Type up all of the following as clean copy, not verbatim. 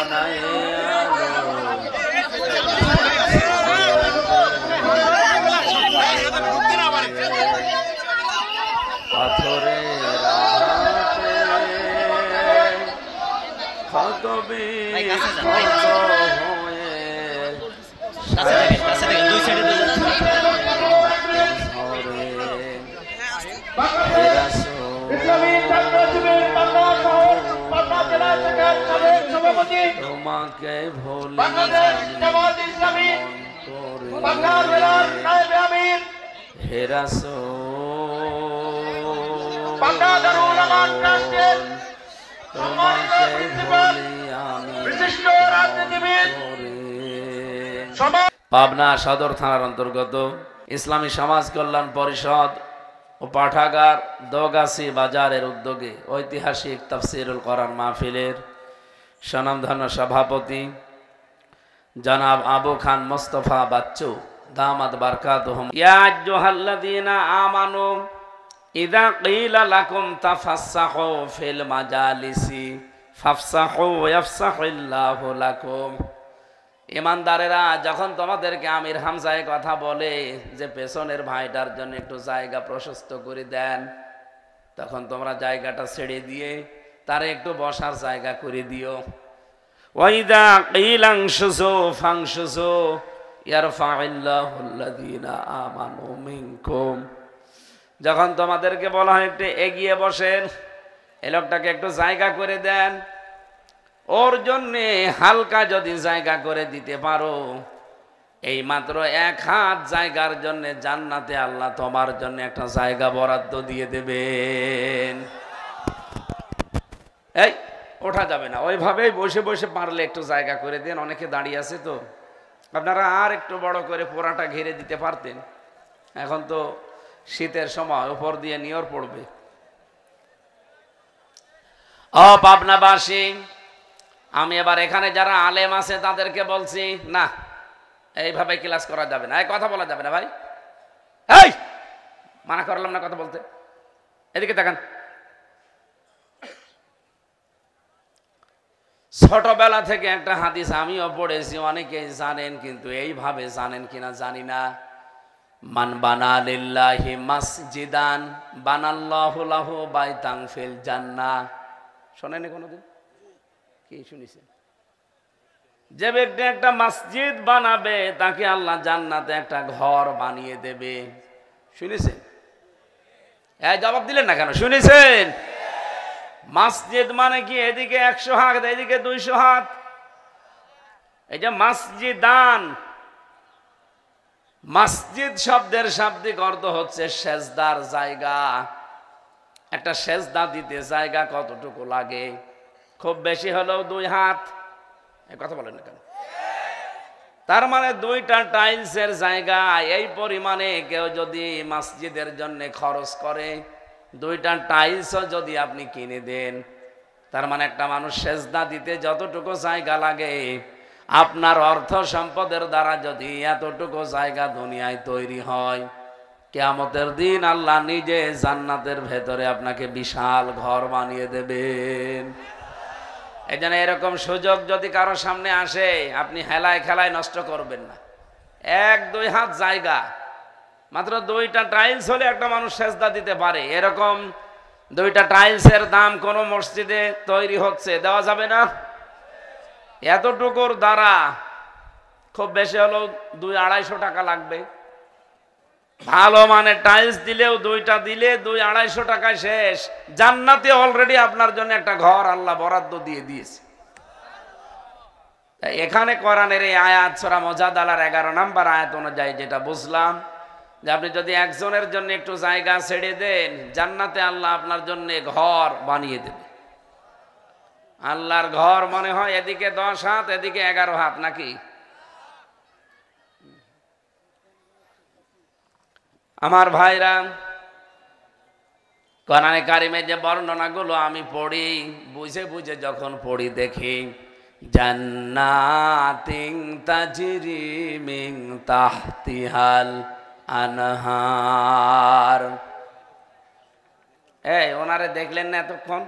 বানায় পাথরে ক্ষত তোমাকে ভুলি হে রাসূল তোমাকে ভুলি আমি পাবনা সদর থানার অন্তর্গত ইসলামী সমাজ কল্যাণ পরিষদ ও পাঠাগার দোগাছি বাজারের উদ্যোগে ঐতিহাসিক তাফসিরুল কোরআন মাহফিলের স্বনামধন্য সভাপতি জনাব আবু খান মোস্তফা বাচ্চু দামাত বারকাতুহুম ইয়া আইয়ুহাল্লাযীনা আমানু ইযা ক্বিলা লাকুম তাফাসসাহু ফিল মাজালিসি ফাফসাহু ইয়াফসাহুল্লাহু লাকুম। ইমানদারেরা যখন তোমাদেরকে আমির হামজায় কথা বলে যে পেছনের ভাইটার জন্য একটু জায়গা প্রশস্ত করে দেন, তখন তোমরা জায়গাটা ছেড়ে দিয়ে তারে একটু বসার জায়গা করে দিও। ওয়াইদা কিলাংশুসু ফাংশুসু ইয়ারফাউল্লাহুল্লাযীনা আমানু মিনকুম। যখন তোমাদেরকে বলা হয় একটু এগিয়ে বসেন, এই লোকটাকে একটু জায়গা করে দেন, ওর জন্যে হালকা যদি জায়গা করে দিতে পারো, এই মাত্র 1 হাত জায়গার জন্য জান্নাতে আল্লাহ তোমার জন্য একটা জায়গা বরাদ্দ দিয়ে দেবেন। এই ওঠা যাবে না, ওইভাবেই বসে বসে পারলে একটু জায়গা করে দেন। অনেকে দাঁড়িয়ে আছে তো, আপনারা আর একটু বড় করে পোড়াটা ঘিরে দিতে পারতেন। এখন তো শীতের সময় উপর দিয়ে নিয়র পড়বে। ও পাবনাবাসী, আমি এবার এখানে যারা আলেম আছে তাদেরকে বলছি, না এইভাবে ক্লাস করা যাবে না, এই কথা বলা যাবে না ভাই। এই মানা করলাম না কথা বলতে, এদিকে তাকান। ছোটবেলা থেকে একটা হাদিস আমিও পড়েছি, অনেকেই জানেন, কিন্তু এইভাবে জানেন কিনা জানি না। মান বানা লিল্লাহি মাসজিদান বানাল্লাহু লাহু বাইতান ফিল জান্নাহ। শোনেনি কোনোদিন? কি শুনেছেন? যে ব্যক্তি একটা মসজিদ বানাবে তাকে আল্লাহ জান্নাতে একটা ঘর বানিয়ে দেবে। শুনেছেন? এই জবাব দিলেন না কেন? শুনেছেন? মসজিদ মানে কি? এদিকে 100 হাত, এদিকে 200 হাত। এই যে মসজিদান, মসজিদ শব্দের শাব্দিক অর্থ হচ্ছে সেজদার জায়গা। একটা সেজদা দিতে জায়গা কতটুকু লাগে? খুব বেশি হলেও 2 হাত। এই কথা বলেন না কেন? তার মানে 2টা টাইলসের জায়গা। এই পরিমাণে কেউ যদি মসজিদের জন্য খরচ করে, 2টা টাইলসও যদি আপনি কিনে দেন, তার মানে একটা মানুষ সেজদা দিতে যতটুকু জায়গা লাগে, আপনার অর্থ সম্পদের দ্বারা যদি এতটুকু জায়গা দুনিয়ায় তৈরি হয়, কিয়ামতের দিন আল্লাহ নিজে জান্নাতের ভেতরে আপনাকে বিশাল ঘর বানিয়ে দেবেন। এই জন্য এরকম সুযোগ যদি কারো সামনে আসে, আপনি হেলায় খেলায় নষ্ট করবেন না। 1-2 হাত জায়গা, মাত্র 2টা টাইলস হলে একটা মানুষ সেজদা দিতে পারে। এরকম 2টা টাইলসের দাম কোন মসজিদে তৈরি হচ্ছে, দেওয়া যাবে না? এতটুকুর দ্বারা খুব বেশি হলেও 200-250 টাকা লাগবে। ভালো মানের টাইলস দিলেও 2টা দিলে 200-250 টাকায় শেষ। জান্নাতে অলরেডি আপনার জন্য একটা ঘর আল্লাহ বরাদ্দ দিয়ে দিয়েছে। এখানে কোরআনের এই আয়াত সূরা মুজাদালার 11 নম্বর আয়াত অনুযায়ী যেটা বুঝলাম, যে আপনি যদি একজনের জন্য একটু জায়গা ছেড়ে দেন, জান্নাতে আল্লাহ আপনার জন্য ঘর বানিয়ে দেবে। আল্লাহর ঘর মনে হয় এদিকে 10 হাত, এদিকে 11 হাত নাকি? আমার ভাইরা, কোরআনে কারিমে যে বর্ণনাগুলো আমি পড়ি, বুঝে বুঝে যখন পড়ি দেখি, জান্নাতিন তাজরি মিন তাহতিহাল আনহার। এই ওনারে দেখলেন না এতক্ষণ?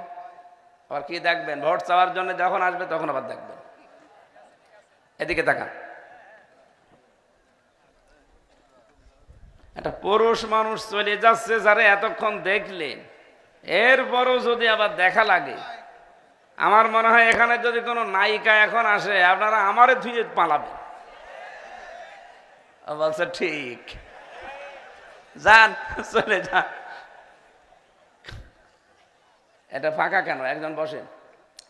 আর কি দেখবেন? ভোট চাওয়ার জন্য যখন আসবে তখন আবার দেখবেন। এদিকে তাকান। একটা পুরুষ মানুষ চলে যাচ্ছে, যারা এতক্ষণ দেখলেন, এরপরও যদি আবার দেখা লাগে, আমার মনে হয় এখানে যদি কোনো নায়িকা এখন আসে, আপনারা আমারে ধুয়ে পালাবেন। বলছে ঠিক, যান, চলে যান। এটা ফাঁকা কেন? একজন বসেন।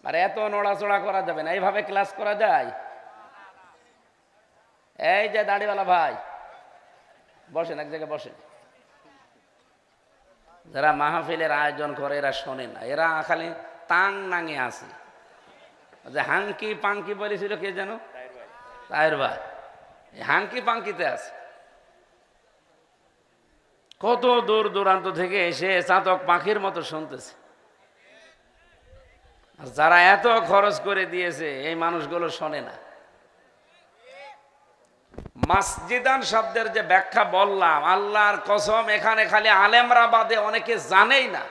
আর এত নড়াচড়া করা যাবে না, এইভাবে ক্লাস করা যায়? এই যে দাড়িওয়ালা ভাই, বসেন, এক জায়গায় বসেন। যারা মাহফিলের আয়োজন করে এরা শোনে না, এরা খালি তাং নাঙে আছে। যে হাঙ্কি পাঙ্কি বলেছিল কে যেন, তাইর ভাই, হাঙ্কি পাঙ্কিতে আছে। কত দূর দূরান্ত থেকে এসে চাতক পাখির মতো শুনতেছে। আর যারা এত খরচ করে দিয়েছে, এই মানুষগুলো শোনে না। মসজিদান শব্দের যে ব্যাখ্যা বললাম, আল্লাহর কসম, এখানে খালি আলেমরা বাদে অনেকে জানেই না।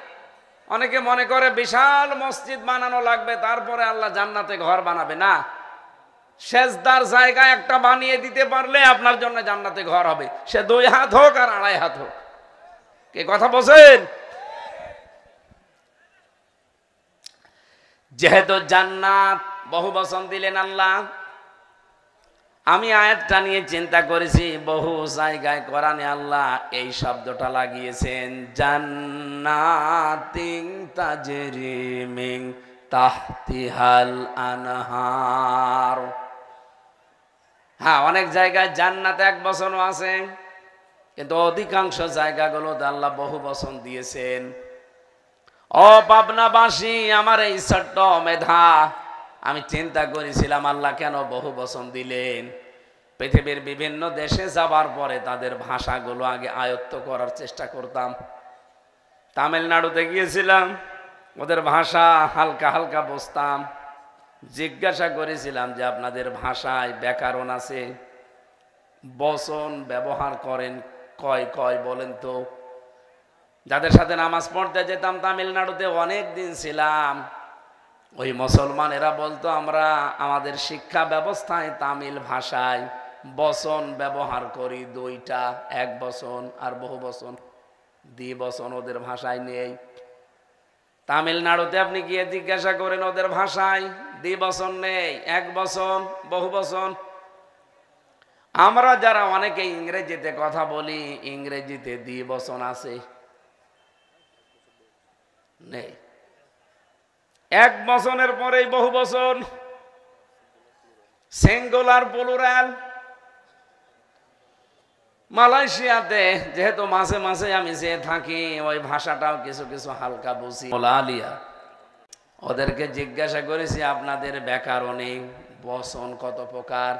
অনেকে মনে করে বিশাল মসজিদ বানানো লাগবে, তারপরে আল্লাহ জান্নাতে ঘর বানাবে। না, সেজদার জায়গা একটা বানিয়ে দিতে পারলে আপনার জন্য জান্নাতে ঘর হবে, সে 2 হাত হোক আর 2.5 হাত হোক। কে কথা বলছেন? যেহেতু জান্নাত বহু বচন দিলেন আল্লাহ, আমি আয়াতটা নিয়ে চিন্তা করেছি। বহু জায়গায় কোরআনে আল্লাহ এই শব্দটা লাগিয়েছেন, জান্নাতিন তাজরি মিন তাহতিহাল আনহার। হ্যাঁ, অনেক জায়গায় জান্নাতে 1 বচনও আছে, কিন্তু অধিকাংশ জায়গাগুলোতে আল্লাহ বহু বচন দিয়েছেন। ও পাবনাবাসী, আমার এই ছোট্ট মেধা, আমি চিন্তা করেছিলাম আল্লাহ কেন বহু বচন দিলেন। পৃথিবীর বিভিন্ন দেশে যাবার পরে তাদের ভাষাগুলো আগে আয়ত্ত করার চেষ্টা করতাম। তামিলনাড়ুতে গিয়েছিলাম, ওদের ভাষা হালকা হালকা বুঝতাম। জিজ্ঞাসা করেছিলাম যে আপনাদের ভাষায় ব্যাকরণ আছে, বচন ব্যবহার করেন কয় কয় বলেন তো। যাদের সাথে নামাজ পড়তে যেতাম তামিলনাড়ুতে, অনেক দিন ছিলাম, ওই মুসলমান এরা বলতো আমরা আমাদের শিক্ষা ব্যবস্থায় তামিল ভাষায় বচন ব্যবহার করি 2টা, 1 বচন আর বহু বচন। দ্বিবচন ওদের ভাষায় নেই। তামিলনাড়ুতে আপনি গিয়ে জিজ্ঞাসা করেন, ওদের ভাষায় দ্বিবচন নেই, 1 বচন, বহু বচন। আমরা যারা অনেকে ইংরেজিতে কথা বলি, ইংরেজিতে দ্বিবচন আছে নেই। 1 বচনের পরেই বহু বচন, সিঙ্গুলার প্লুরাল। মালয়েশিয়াতে যেহেতু মাঝে মাঝে আমি যে থাকি, ওই ভাষাটাও কিছু কিছু হালকা বুঝি। আলিয়া, ওদেরকে জিজ্ঞাসা করেছি আপনাদের ব্যাকরণে বচন কত প্রকার?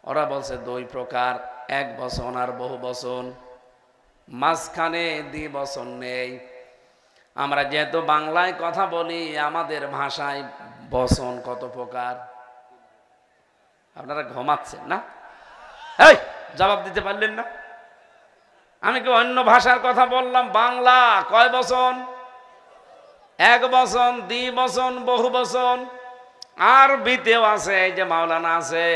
ওরা বলছে 2 প্রকার, 1 বচন আর বহু বচন। মাঝখানে দ্বিবচন নেই। আমরা যেহেতু বাংলায় কথা বলি, আমাদের ভাষায় বচন কত প্রকার? আপনারা ঘুমাচ্ছেন না? এই জবাব দিতে পারলেন না? আমি কি অন্য ভাষার কথা বললাম? বাংলা কয় বচন? 1 বচন, দ্বিবচন, বহু বচন। আরবিতেও আছে, এই যে মাওলানা আছে,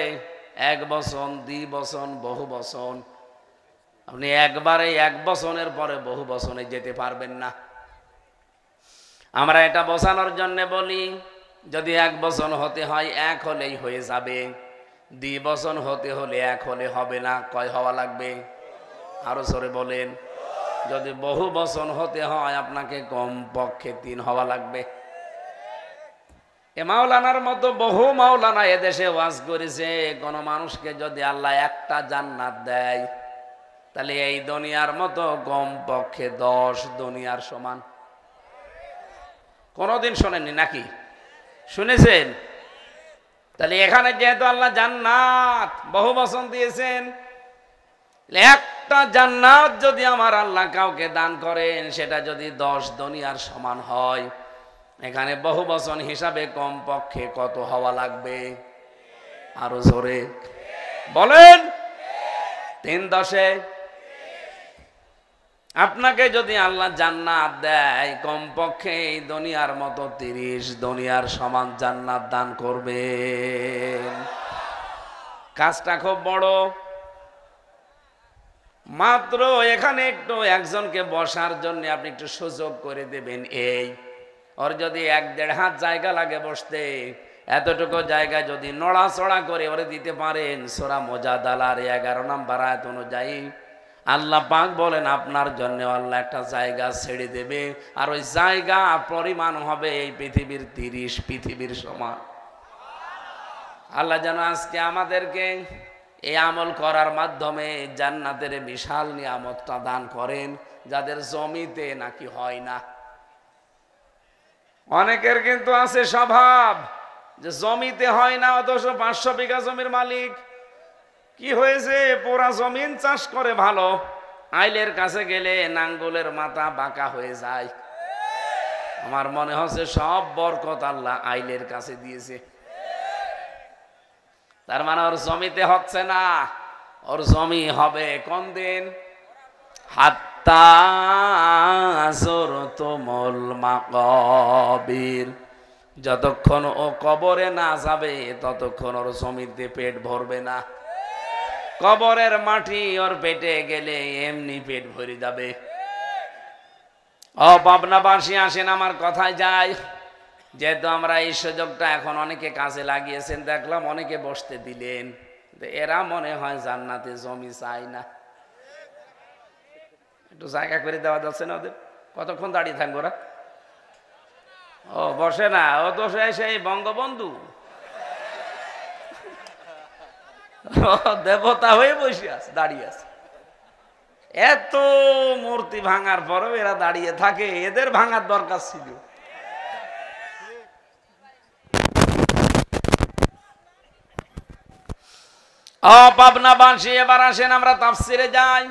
1 বচন, দ্বিবচন, বহু বচন। আপনি একবারে 1 বচনের পরে বহু বচনে যেতে পারবেন না। আমরা এটা বোঝানোর জন্য বলি, যদি 1 বচন হতে হয় 1 হলেই হয়ে যাবে, দ্বিবচন হতে হলে 1 হলে হবে না। কয় হওয়া লাগবে? আরো জোরে বলেন। যদি বহু বচন হতে হয় আপনাকে কমপক্ষে 3 হওয়া লাগবে। এ মাওলানার মতো বহু মাওলানা এদেশে ওয়াজ করেছে, কোন মানুষকে যদি আল্লাহ 1টা জান্নাত দেয়, তাহলে এই দুনিয়ার মতো কমপক্ষে 10 দুনিয়ার সমান। কোনদিন শোনেননি নাকি? শুনেছেন? তাহলে এখানে যেহেতু আল্লাহ জান্নাত বহু বচন দিয়েছেন, 1টা জান্নাত যদি আমার আল্লাহ কাউকে দান করেন, সেটা যদি 10 দুনিয়ার সমান হয়, এখানে বহু বচন হিসাবে কমপক্ষে কত হওয়া লাগবে? আরো জোরে বলেন। 3 10। আপনাকে যদি আল্লাহ জান্নাত দেয়, কমপক্ষে এই দুনিয়ার মতো 30 দুনিয়ার সমান জান্নাত দান করবেন। কাজটা খুব বড়। মাত্র এখানে একটু একজনকে বসার জন্য আপনি একটু সুযোগ করে দেবেন। এই ওর যদি 1-1.5 হাত জায়গা লাগে বসতে, এতটুকু জায়গায় যদি নড়াচড়া করে ওরে দিতে পারেন, সূরা মুজাদালার 11 নম্বর আয়াত অনুযায়ী আল্লাহ পাক বলেন আপনার জন্য আল্লাহ একটা জায়গা ছেড়ে দেবে, আর ওই জায়গা পরিমাণ হবে এই পৃথিবীর 30 পৃথিবীর সমান। আল্লাহ যেন আজকে আমাদেরকে এই আমল করার মাধ্যমে জান্নাতের বিশাল নিয়ামতটা দান করেন, যাদের জমিতে নাকি হয় না। অনেকের কিন্তু আছে স্বভাব যে জমিতে হয় না, অথচ 500 বিঘা জমির মালিক। কি হয়েছে? পুরা জমিন চাষ করে ভালো, আইলের কাছে গেলে নাঙ্গলের মাথা বাঁকা হয়ে যায়। আমার মনে হচ্ছে সব বরকত আল্লাহ আইলের কাছে দিয়েছে। তার মানে ওর জমিতে হচ্ছে না, ওর জমি হবে কোন দিন? হাত্তা যুরতুমুল মাকাবির, যতক্ষণ ও কবরে না যাবে ততক্ষণ ওর জমিতে পেট ভরবে না। কবরের মাটি ওর পেটে গেলে এমনি পেট ভরে যাবে। ও পাবনাবাসী আসেন, আমার কথায় যায়। যেহেতু আমরা এই সুযোগটা এখন অনেকে কাজে লাগিয়েছেন, দেখলাম অনেকে বসতে দিলেন, এরা মনে হয় জান্নাতে জমি চাই না। একটু জায়গা করে দেওয়া যাচ্ছে না ওদের? কতক্ষণ দাঁড়িয়ে থাকবো ওরা? ও বসে না, ও তো সেই বঙ্গবন্ধু দেবতা হয়ে বসে আছে, দাঁড়িয়ে আছে। এত মূর্তি ভাঙার পরেও এরা দাঁড়িয়ে থাকে, এদের ভাঙার দরকার ছিল। ও পাবনাবাসী, এবার আসেন আমরা তাফসিরে যাই।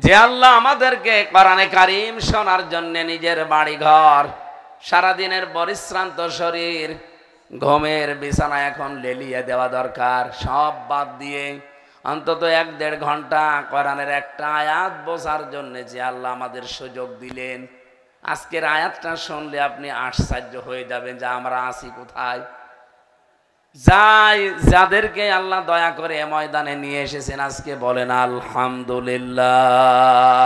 যে আল্লাহ আমাদেরকে কোরআনে কারীম শোনার জন্য নিজের বাড়ি ঘর, সারাদিনের পরিশ্রান্ত শরীর, ঘুমের বিছানা এখন লেলিয়ে দেওয়া দরকার, সব বাদ দিয়ে অন্তত 1-1.5 ঘন্টা কোরআনের একটা আয়াত বোঝার জন্য যে আল্লাহ আমাদের সুযোগ দিলেন, আজকের আয়াতটা শুনলে আপনি আশ্চর্য হয়ে যাবেন যে আমরা আছি কোথায়। যাদেরকে আল্লাহ দয়া করে ময়দানে নিয়ে এসেছেন, আজকে বলেন আলহামদুলিল্লাহ।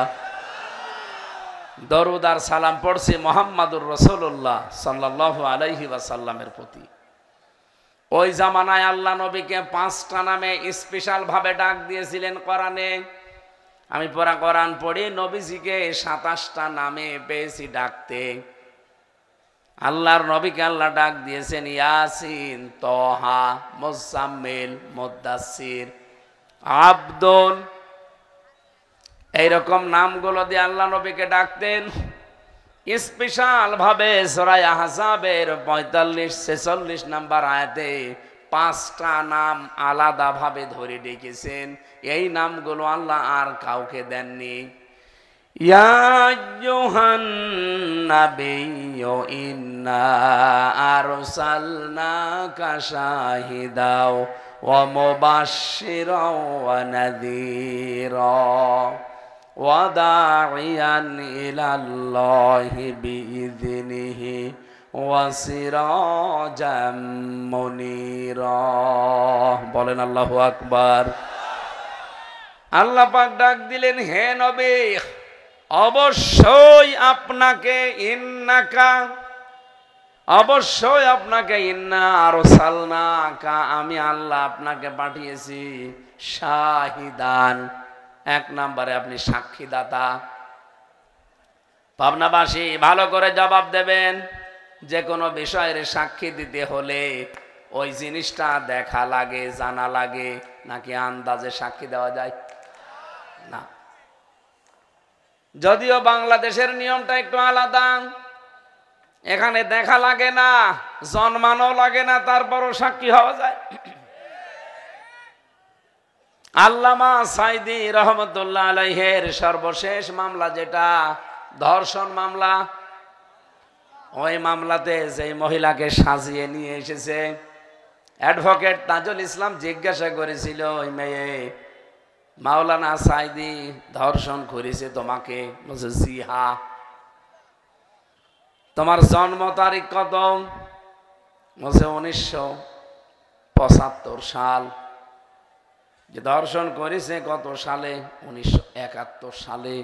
দরুদ আর সালাম পড়ছি মুহাম্মাদুর রাসূলুল্লাহ সাল্লাল্লাহু আলাইহি ওয়াসাল্লামের প্রতি। ওই জামানায় আল্লাহ নবীকে 5টা নামে স্পেশাল ভাবে ডাক দিয়েছিলেন কোরআনে। আমি পুরা কোরআন পড়ি, নবীজিকে 27টা নামে পেয়েছি ডাকতে। আল্লাহর নবীকে আল্লাহ ডাক দিয়েছেন ইয়াসিন, তহা, মুজাম্মিল, মুদ্দাসির, আবদুল, এইরকম নামগুলো দিয়ে আল্লাহ নবীকে ডাকতেন। স্পেশাল ভাবে সূরা আহজাবের 45-46 নাম্বার আয়াতে 5টা নাম আলাদা ভাবে ধরে ডেকেছেন। এই নামগুলো আল্লাহ আর কাউকে দেননি। ইয়া আইয়ুহান নাবিয়্যু ইন্না আরসালনাকা শাহিদাও ওয়া মুবাশশিরাও ওয়া নাযীরা ওয়া দাঈয়ান ইলাল্লাহি বিইযনিহি ওয়া সিরাজাম মুনীরা। বলেন আল্লাহু আকবার। আল্লাহ পাক ডাক দিলেন, হে নবী, অবশ্যই আপনাকে ইন্না আরসালনাকা, আমি আল্লাহ আপনাকে পাঠিয়েছি শাহিদান, 1 নম্বরে আপনি সাক্ষীদাতা। পাবনাবাসী ভালো করে জবাব দেবেন, যে কোনো বিষয়ের সাক্ষী দিতে হলে ওই জিনিসটা দেখা লাগে, জানা লাগে, নাকি আন্দাজে সাক্ষী দেওয়া যায় না। যদিও বাংলাদেশের নিয়মটা একটু আলাদা, এখানে দেখা লাগে না, জন্মানো লাগে না, তারপরও সাক্ষী হওয়া যায়। আল্লামা সাইদি রহমতুল্লাহ আলাইহের সর্বশেষ মামলা যেটা ধর্ষণ মামলা, ওই মামলাতে যে মহিলাকে সাজিয়ে নিয়ে এসেছে, অ্যাডভোকেট তাজুল ইসলাম জিজ্ঞাসা করেছিল, ওই মেয়ে মাওলানা সাইদি ধর্ষণ করেছে তোমাকে? বলছে জি হ্যাঁ। তোমার জন্ম তারিখ কত? বলছে 1975 সাল। যে ধর্ষণ করেছে কত সালে? 1971 সালে।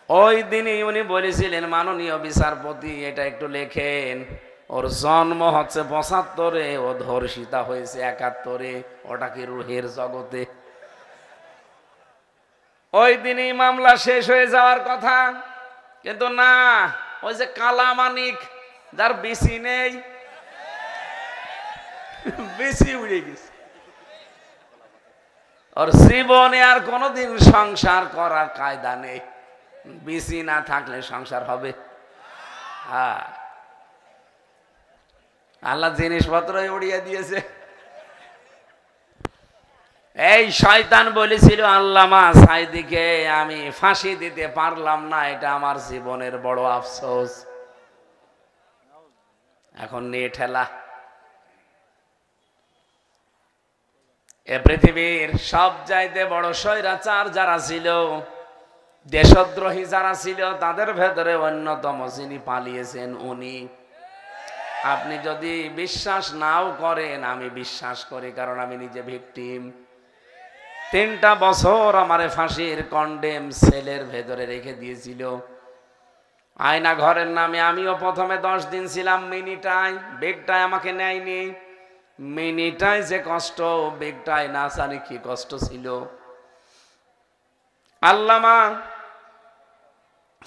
ওই দিনই উনি বলেছিলেন, মাননীয় বিচারপতি এটা একটু লেখেন, ওর জন্ম হচ্ছে 75-এ, ও ধর্ষিতা হয়েছে 71-এ, ওটা কি রুহের জগতে? ওই দিনই মামলা শেষ হয়ে যাওয়ার কথা, কিন্তু না, ওই যে কালামানিক যার বিসি নেই, বিসি উড়ে গেছে, ওর জীবনে আর কোনোদিন সংসার করার কায়দা নেই। বিসি না থাকলে সংসার হবে? হ্যাঁ, আল্লাহ জিনিসপত্র উড়িয়ে দিয়েছে। এই শয়তান বলেছিল আল্লামা সাঈদীকে আমি ফাঁসি দিতে পারলাম না, এটা আমার জীবনের বড় আফসোস। এখন নিয়ে ঠেলা। এ পৃথিবীর সব চাইতে বড় স্বৈরাচার যারা ছিল, দেশদ্রোহী যারা ছিল, তাদের ভেতরে অন্যতম যিনি পালিয়েছেন উনি। আপনি যদি বিশ্বাস নাও করেন, আমি বিশ্বাস করি, কারণ আমি নিজে ভিকটিম। 3টা বছর আমারে ফাঁসির কন্ডেম সেলের ভেতরে রেখে দিয়েছিল। আয়না ঘরের নামে আমিও প্রথমে 10 দিন ছিলাম মিনিটায়, বেগটায় আমাকে নেয়নি। মিনিটায় যে কষ্ট, বেগটায় না জানি কি কষ্ট ছিল। আল্লামা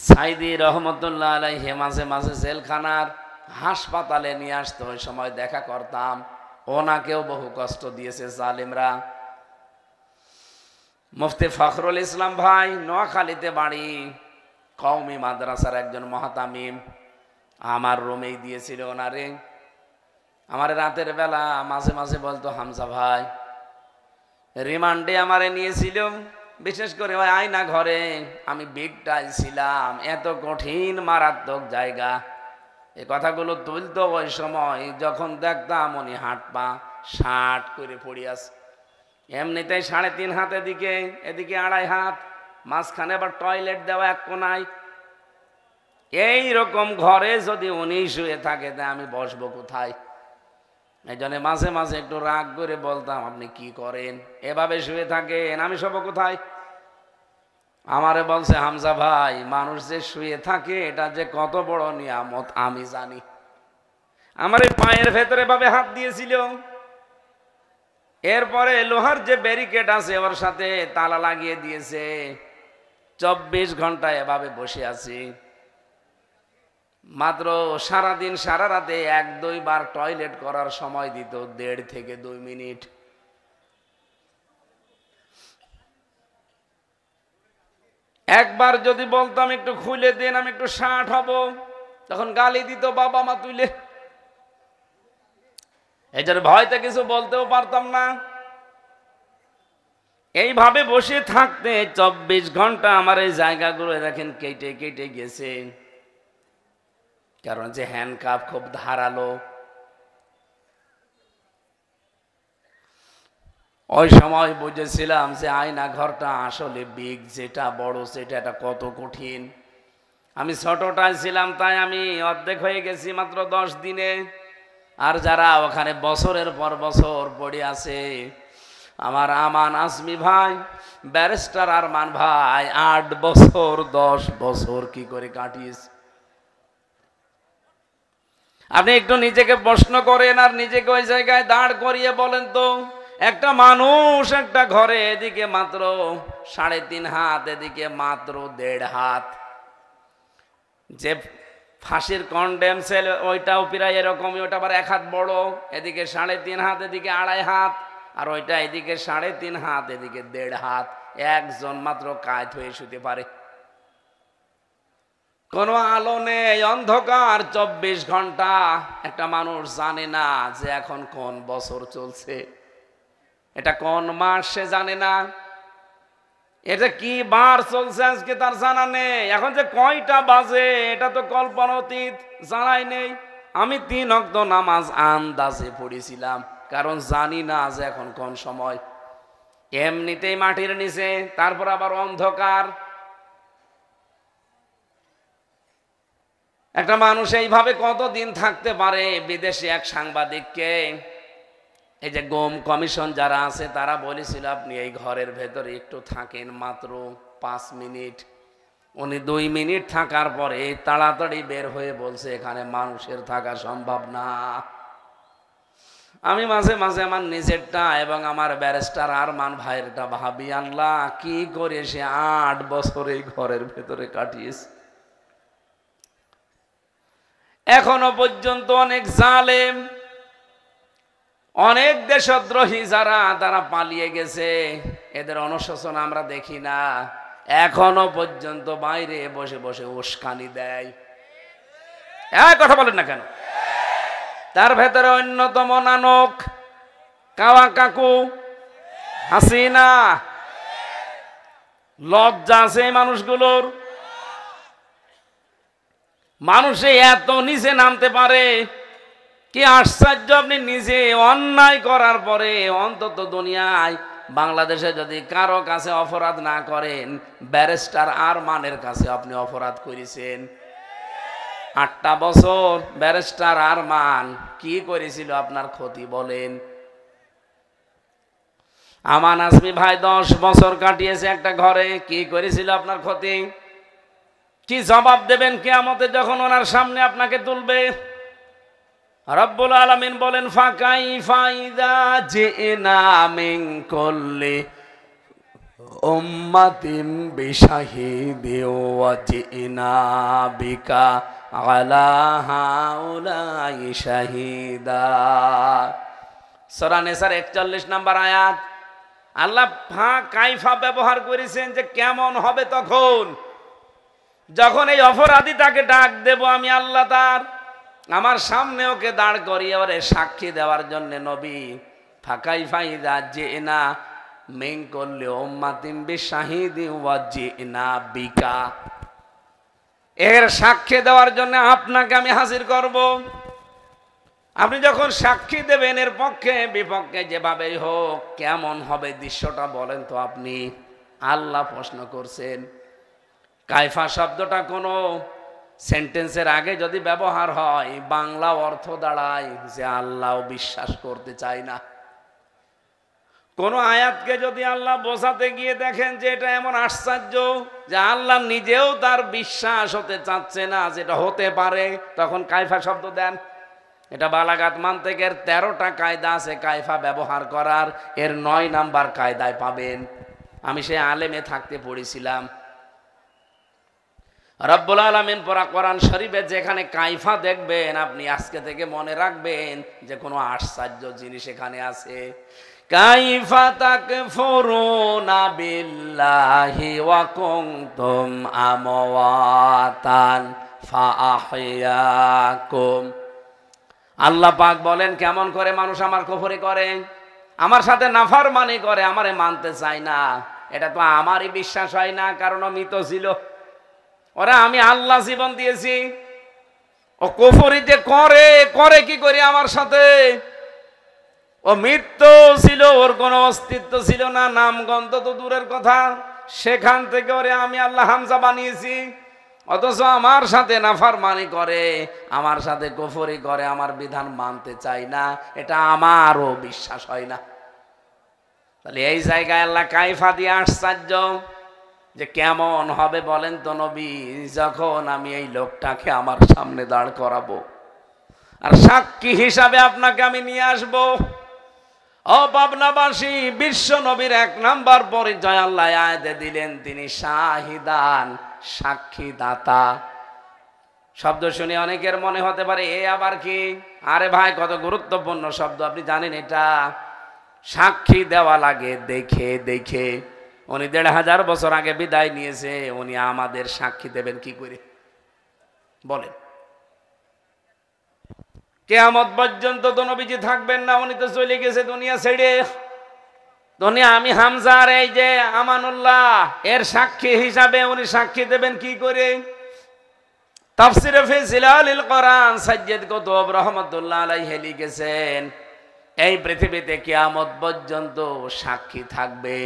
সাঈদী রহমতুল্লাহ আলাইহি মাঝে মাঝে জেলখানার হাসপাতালে নিয়ে আসতো, ওই সময় দেখা করতাম। ওনাকেও বহু কষ্ট দিয়েছে জালিমরা। মুফতি ফখরুল ইসলাম ভাই, নোয়াখালীতে বাড়ি, কওমি মাদ্রাসার একজন মহাতামিম, আমার রুমেই দিয়েছিল ওনারে। আমার রাতের বেলা মাঝে মাঝে বলতো, হামজা ভাই, রিমান্ডে আমারে নিয়েছিল, বিশেষ করে ওই আয়না ঘরে আমি বিগটাই ছিলাম, এত কঠিন মারাত্মক জায়গা। এ কথাগুলো তুলতো ওই সময় যখন দেখতাম উনি হাত পা ষাট করে পড়ে আছে। এমনিতেই 3.5 হাত এদিকে, এদিকে 2.5 হাত, মাঝখানে আবার টয়লেট দেওয়া এক কোনায়। এই রকম ঘরে যদি উনি শুয়ে থাকে, তা আমি বসবো কোথায়? এই জন্য মাঝে মাঝে একটু রাগ করে বলতাম, আপনি কি করেন, এভাবে শুয়ে থাকেন, আমি শোব কোথায়? আমারে বলছে, হামজা ভাই, মানুষ যে শুয়ে থাকে এটা যে কত বড় নিয়ামত আমি জানি। আমার এই পায়ের ভেতরে ভাবে হাত দিয়েছিল, এরপরে লোহার যে ব্যারিকেড আছে ওর সাথে তালা লাগিয়ে দিয়েছে। 24 ঘন্টা এভাবে বসে আছি। মাত্র সারাদিন সারা রাতে 1-2 বার টয়লেট করার সময় দিত, 1.5 থেকে 2 মিনিট। একবার যদি বলতাম একটু খুলে দেন, আমি একটু ষাট হব, তখন গালি দিত বাবা মা তুলে। এটার ভয়তে কিছু বলতেও পারতাম না। এইভাবে বসে থাকতে 24 ঘন্টা আমার এই জায়গাগুলো দেখেন কেটে কেটে গেছে, কারণ যে হ্যান্ডকাফ খুব ধারালো। ওই সময় বুঝেছিলাম যে আয়না ঘরটা আসলে বিগ, যেটা বড় সেটা এটা কত কঠিন। আমি ছোটটাই ছিলাম, তাই আমি অর্ধেক হয়ে গেছি মাত্র 10 দিনে। আর যারা ওখানে বছরের পর বছর পড়ে আছে, আমার আমান আসমি ভাই, ব্যারিস্টার আরমান ভাই 8 বছর 10 বছর কি করে কাটিয়েছে। আপনি একটু নিজেকে প্রশ্ন করেন আর নিজেকে ওই জায়গায় দাঁড় করিয়ে বলেন তো, একটা মানুষ একটা ঘরে, এদিকে মাত্র 3.5 হাত, এদিকে মাত্র 1.5 হাত। যে ফাঁসির কন্ডেম সেল ওইটাও প্রায় এরকমই, ওটা আবার 1 হাত বড়, এদিকে 3.5 হাত, এদিকে 2.5 হাত, আর ওইটা এদিকে 3.5 হাত, এদিকে 1.5 হাত। একজন মাত্র কায়ত হয়ে শুতে পারে। কোনো আলো নেই, অন্ধকার 24 ঘন্টা। একটা মানুষ জানে না যে এখন কোন বছর চলছে, এটা কোন মাস সে জানে না, এটা কি বার চলছে আজকে তার জানা নেই। এখন যে কয়টা বাজে এটা তো কল্পনাতীত, জানাই নেই। আমি 3 ওয়াক্ত নামাজ আন্দাজে পড়েছিলাম, কারণ জানি না যে এখন কোন সময়। এমনিতেই মাটির নিচে, তারপর আবার অন্ধকার। একটা মানুষ এইভাবে কতদিন থাকতে পারে? বিদেশে এক সাংবাদিককে এই যে গোম কমিশন যারা আছে তারা বলেছিল আপনি এই ঘরের ভেতরে একটু থাকেন, মাত্র 5 মিনিট। উনি 2 মিনিট থাকার পরে তাড়াতাড়ি বের হয়ে বলছে এখানে মানুষের থাকা সম্ভব না। আমি মাঝে মাঝে আমার নিজেরটা এবং আমার ব্যারিস্টার আরমান ভাইয়েরটা ভাবি, আল্লাহ কি করে সে 8 বছর এই ঘরের ভেতরে কাটিয়েছে। এখনো পর্যন্ত অনেক জালেম, অনেক দেশদ্রোহী যারা তারা পালিয়ে গেছে, এদের অনুশোচনা আমরা দেখি না। এখনো পর্যন্ত বাইরে বসে বসে উস্কানি দেয়। কথা বলেন না কেন? তার ভেতরে অন্যতম নানক কাওয়া কাকু হাসিনা। লজ্জা আছে মানুষগুলোর? মানুষে এত নিচে নামতে পারে, কি আশ্চর্য! আপনি নিজে অন্যায় করার পরে অন্তত দুনিয়ায় বাংলাদেশে যদি কারো কাছে অপরাধ না করেন, ব্যারিস্টার আরমানের কাছে আপনি অপরাধ করেছেন। 8টা বছর ব্যারিস্টার আরমান কি করেছিল আপনার ক্ষতি বলেন? আমান আজমি ভাই 10 বছর কাটিয়েছে একটা ঘরে, কি করেছিল আপনার ক্ষতি? কি জবাব দেবেন কিয়ামতে যখন ওনার সামনে আপনাকে তুলবে? রব্বুল আলামিন বলেন ফাকাইফা ইযা জিনা মিন কুল্লি উম্মাতিন বিশাহিদি ওয়া জিনা বিকা আলা হাউলাই শাহিদা। সূরা নিসার 41 নম্বর আয়াত। আল্লাহ কাইফা ব্যবহার করেছেন যে কেমন হবে তখন, যখন এই অপরাধী তাকে ডাক দেব আমি আল্লাহ, তার আমার সামনে ওকে দাঁড় করিয়ে ওরে সাক্ষী দেওয়ার জন্য নবী। ফাকাইফা ইযা জিনা মিন কুল্লি উম্মাতিন বিশাহিদি ওয়া জিনা বিকা, এর সাক্ষী দেওয়ার জন্য আপনাকে আমি হাজির করব। আপনি যখন সাক্ষী দেবেন এর পক্ষে বিপক্ষে যেভাবেই হোক, কেমন হবে দৃশ্যটা বলেন তো আপনি? আল্লাহ প্রশ্ন করছেন। কাইফা শব্দটা কোনো সেন্টেন্সের আগে যদি ব্যবহার হয়, বাংলা অর্থ দাঁড়ায় যে আল্লাহ বিশ্বাস করতে চায় না। কোন আয়াতকে যদি আল্লাহ বোঝাতে গিয়ে দেখেন যে এটা এমন আশ্চর্য যে আল্লাহ নিজেও তার বিশ্বাস হতে চাচ্ছে না যেটা হতে পারে, তখন কাইফা শব্দ দেন। এটা বালাগাত মানতিকের 13টা কায়দা আছে কাইফা ব্যবহার করার, এর 9 নাম্বার কায়দায় পাবেন। আমি সে আলেমে থাকতে পড়েছিলাম। রব্বুল আলামিন পড়া কোরআন শরীফে যেখানে কাইফা দেখবেন, আপনি আজকে থেকে মনে রাখবেন যে কোনো আশ্চর্য জিনিস এখানে আছে। কাইফা তাকফুরুনা বিল্লাহি ওয়া কুনতুম আমওয়াতান ফাআহইয়াকুম। আল্লাহ পাক বলেন কেমন করে মানুষ আমার কুফরি করে, আমার সাথে নাফরমানি করে, আমারে মানতে চায় না। এটা তো আমারই বিশ্বাস হয় না, কারণ ও মৃত ছিল। ওরা আমি আল্লাহ জীবন দিয়েছি, ও কুফরি যে করে কি করে আমার সাথে? ও মৃত্যু ছিল, ওর কোনো অস্তিত্ব ছিল না, নামগন্ধ তো দূরের কথা। সেখান থেকে ওরে আমি আল্লাহ হামজা বানিয়েছি, অথচ আমার সাথে নাফরমানি করে, আমার সাথে কুফরি করে, আমার বিধান মানতে চাই না। এটা আমারও বিশ্বাস হয় না। তাহলে এই জায়গায় আল্লাহ কাইফা দিয়ে আশ্চর্য যে কেমন হবে বলেন তো নবী, যখন আমি এই লোকটাকে আমার সামনে দাঁড় করাবো আর সাক্ষী হিসাবে আপনাকে আমি নিয়ে আসবো। ও পাবনাবাসী, বিশ্ব নবীর 1 নাম্বার পরিচয় আল্লাহ আয়াতে দিলেন, তিনি শাহিদান, সাক্ষীদাতা। শব্দ শুনে অনেকের মনে হতে পারে এ আবার কি? আরে ভাই, কত গুরুত্বপূর্ণ শব্দ আপনি জানেন এটা? সাক্ষী দেওয়া লাগে দেখে দেখে। উনি 1500 বছর আগে বিদায় নিয়েছে, উনি আমাদের সাক্ষী দেবেন কি করে বলেন? কিয়ামত পর্যন্ত তো নবীজি থাকবেন না, উনি তো চলে গেছে দুনিয়া ছেড়ে। দুনিয়া আমি হামজার এই যে আমানুল্লাহ এর সাক্ষী হিসাবে উনি সাক্ষী দেবেন কি করে? তাফসিরে ফি জিলালিল কোরআন সাইয়্যিদ কুতুব রাহমাতুল্লাহ আলাইহি লিখেছেন, এই পৃথিবীতে কিয়ামত পর্যন্ত সাক্ষী থাকবে।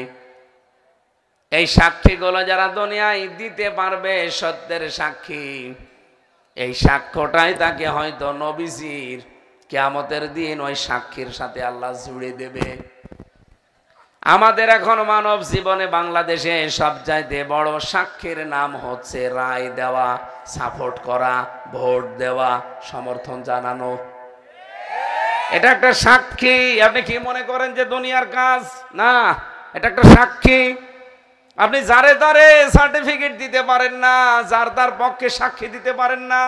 এই সাক্ষীগুলো যারা দুনিয়ায় দিতে পারবে, সত্যের সাক্ষী, এই সাক্ষ্যটাই তাকে হয়তো নবীজির কিয়ামতের দিন ওই সাক্ষীর সাথে আল্লাহ জুড়ে দেবে। আমাদের এখন মানব জীবনে বাংলাদেশে সবচাইতে বড় সাক্ষীর নাম হচ্ছে রায় দেওয়া, সাপোর্ট করা, ভোট দেওয়া, সমর্থন জানানো। এটা একটা সাক্ষী। আপনি কি মনে করেন যে দুনিয়ার কাজ না? এটা একটা সাক্ষী। আপনি যারে তারে সার্টিফিকেট দিতে পারেন না, যার তার পক্ষে সাক্ষী দিতে পারেন না।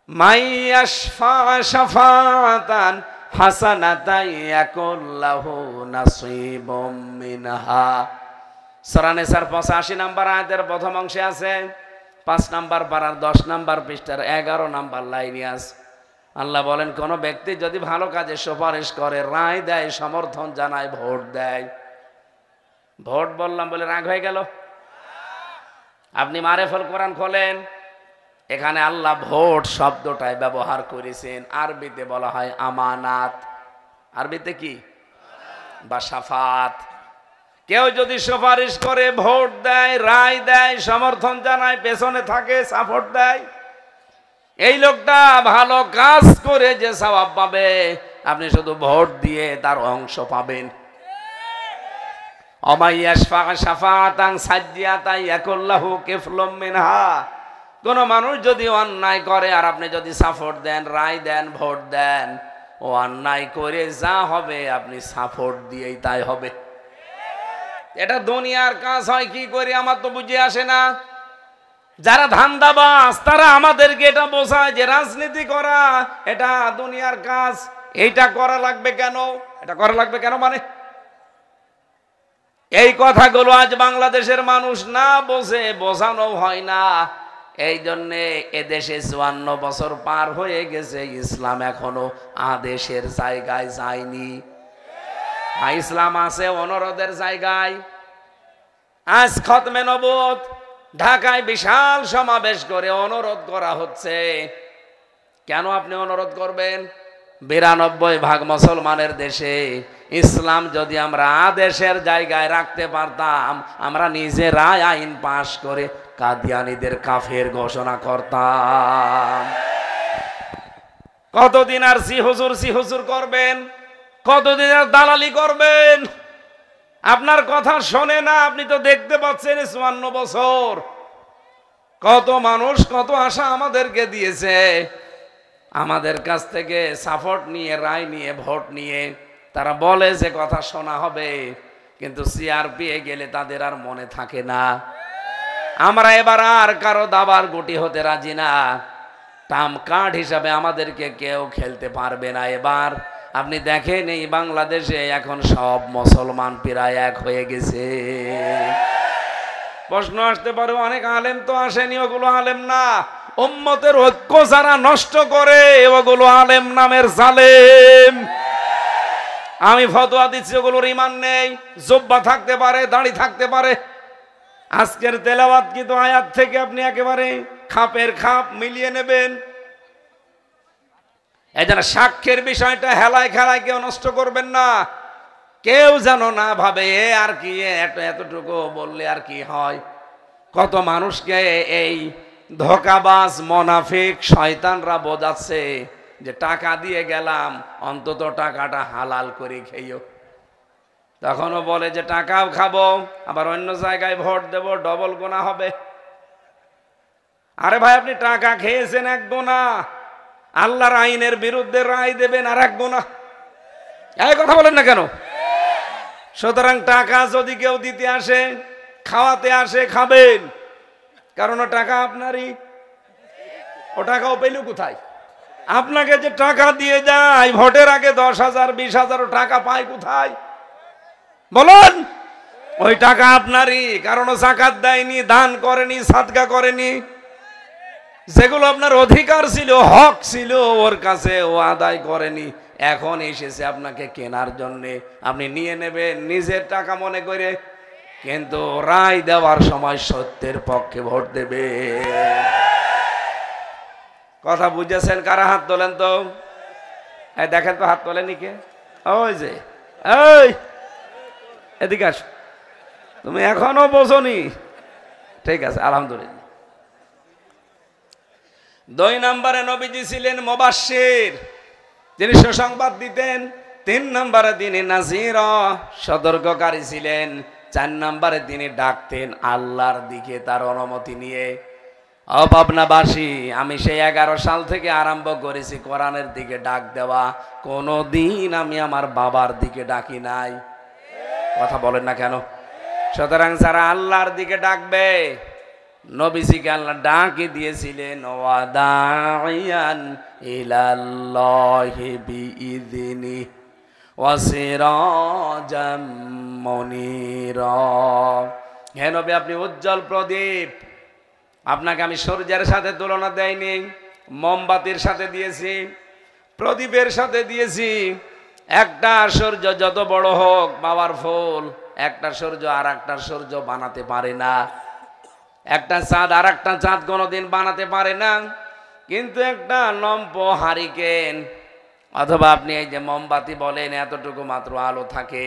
মাইয়াশফা শাফাতান হাসানাতান ইয়াকুল্লাহু নাসীবুম মিনহা। সূরা নিসার 85 নম্বর আয়াতের প্রথম অংশে আছে, 5 নম্বর পারার 10 নম্বর পৃষ্ঠার 11 নম্বর লাইনে আছে। আল্লাহ বলেন, কোন ব্যক্তি যদি ভালো কাজে সুপারিশ করে, রায় দেয়, সমর্থন জানায়, ভোট দেয়। ভোট বললাম বলে রাগ হয়ে গেল? আপনি মারেফুল কোরআন খোলেন, এখানে আল্লাহ ভোট শব্দটাই ব্যবহার করেছেন। আরবিতে বলা হয় আমানাত। আরবিতে কি? বা শাফাত। কেউ যদি সুপারিশ করে, ভোট দেয়, রায় দেয়, সমর্থন জানায়, পেছনে থাকে, সাপোর্ট দেয়, এই লোকটা ভালো কাজ করে যে সওয়াব পাবে, আপনি শুধু ভোট দিয়ে তার অংশ পাবেন। অমাইয়াশফা শাফাতান সাজ্জিয়াতান ইয়াকুল্লাহু কিফলুম মিনহা। কোন মানুষ যদি অন্যায় করে আর আপনি যদি সাপোর্ট দেন, রায় দেন, ভোট দেন, ও অন্যায় করে যা হবে আপনি সাপোর্ট দিয়েই তাই হবে। এটা দুনিয়ার কাজ হয় কি করে আমার তো বুঝে আসে না। যারা ধান্দাবাজ তারা আমাদেরকে এটা বোঝায় যে রাজনীতি করা এটা দুনিয়ার কাজ, এইটা করা লাগবে কেন, এটা করা লাগবে কেন, মানে এই কথাগুলো আজ বাংলাদেশের মানুষ না বোঝে, বোঝানো হয় না। এই জন্যে এদেশে 54 বছর পার হয়ে গেছে, ইসলাম এখনো আদেশের জায়গায় যায়নি। ইসলাম আছে অনুরোধের জায়গায়। আজ খতমে নবুয়ত ঢাকায় বিশাল সমাবেশ করে অনুরোধ করা হচ্ছে। কেন আপনি অনুরোধ করবেন? 92% মুসলমানের দেশে ইসলাম যদি আমরা আদেশের জায়গায় রাখতে পারতাম, আমরা নিজেরাই আইন পাশ করে কাদিয়ানীদের কাফের ঘোষণা করতাম। কতদিন আর সি হুজুর করবেন? কতদিন আর দালালি করবেন? আপনার কথা শোনে না, আপনি তো দেখতে পাচ্ছেন 54 বছর কত মানুষ কত আশা আমাদেরকে দিয়েছে, আমাদের কাছ থেকে সাপোর্ট নিয়ে, রায় নিয়ে, ভোট নিয়ে। তারা বলে যে কথা শোনা হবে, কিন্তু সিআরপি গেলে তাদের আর মনে থাকে না। আমরা এবার আর কারো দাবার গুটি হতে রাজি না। টাম কার্ড হিসাবে আমাদেরকে কেউ খেলতে পারবে না। এবার আপনি দেখেন এই বাংলাদেশে এখন সব মুসলমান প্রায় এক হয়ে গেছে। প্রশ্ন আসতে পারে, অনেক আলেম তো আসেনি, ওগুলো আলেম না। উম্মতের ঐক্য যারা নষ্ট করে ওগুলো আলেম নামের জালেম। আমি ফতোয়া দিচ্ছি, ওগুলোর ঈমান নেই। জুব্বা থাকতে পারে, দাড়ি থাকতে পারে। আজকের তেলাওয়াত কিন্তু আয়াত থেকে আপনি একেবারে খাপের খাপ মিলিয়ে নেবেন। এই জন্য সাক্ষ্যের বিষয়টা হেলায় খেলায় কেউ নষ্ট করবেন না। কেউ যেন না ভাবে আর কি এতটুকু বললে আর কি হয়। কত মানুষকে এই ধোঁকাবাজ মুনাফিক শয়তানরা বোঝাচ্ছে যে টাকা দিয়ে গেলাম, অন্তত টাকাটা হালাল করে খেয়েও। তখনও বলে যে টাকাও খাবো, আবার অন্য জায়গায় ভোট দেব, ডবল গোনা হবে। আরে ভাই, আপনি টাকা খেয়েছেন এক গোনা, আল্লাহর আইনের বিরুদ্ধে রায় দেবেন আর এক গোনা। এই কথা বলেন না কেন? সুতরাং টাকা যদি কেউ দিতে আসে, খাওয়াতে আসে, খাবেন, কারণ ও টাকা আপনারই। ও টাকাও পেল কোথায়? আপনাকে যে টাকা দিয়ে যায় ভোটের আগে 10,000 20,000 টাকা পায় কোথায় বলুন? ওই টাকা আপনারই, কারণ ও যাকাত দেয়নি, দান করেনি, সাদকা করেনি। যেগুলো আপনার অধিকার ছিল, হক ছিল, ওর কাছে ও আদায় করেনি। এখন এসেছে আপনাকে কেনার জন্য, আপনি নিয়ে নেবেন নিজের টাকা মনে করে, কিন্তু রায় দেওয়ার সময় সত্যের পক্ষে ভোট দেবে। কথা বুঝেছেন? কারা হাত তোলেন তো? দেখেন তো, হাত তোলেনি কে? ওই যে, এই এদিকে আস। তুমি এখনো বোঝনি? ঠিক আছে, আলহামদুলিল্লাহ। 2 নম্বরে নবীজি ছিলেন মুবাশশির, তিনি সুসংবাদ দিতেন। 3 নম্বরে তিনি নাযীর, সতর্ককারী ছিলেন। 4 নম্বরে তিনি ডাকতেন আল্লাহর দিকে তার অনুমতি নিয়ে। ও পাবনাবাসী, আমি সেই 11 সাল থেকে আরম্ভ করেছি কোরআনের দিকে ডাক দেওয়া, কোনোদিন আমি আমার বাবার দিকে ডাকি নাই। কথা বলেন না কেন? সুতরাং যারা আল্লাহর দিকে ডাকবে, নবীজিকে আল্লাহ ডাকি দিয়েছিলেন ওয়াদাইয়ান ইলাল্লাহি বিইযনি ওয়া সিরাজাম মুনীরা। হে নবী, আপনি উজ্জ্বল প্রদীপ। আপনাকে আমি সূর্যের সাথে তুলনা দেইনি, মোমবাতির সাথে দিয়েছি, প্রদীপের সাথে দিয়েছি। একটা সূর্য যত বড় হোক পাওয়ারফুল, একটা সূর্য আর একটা সূর্য বানাতে পারে না। একটা চাঁদ আর একটা চাঁদ কোনোদিন বানাতে পারে না। কিন্তু একটা লম্প হারিকেন অথবা আপনি এই যে মোমবাতি বলেন, এতটুকু মাত্র আলো থাকে।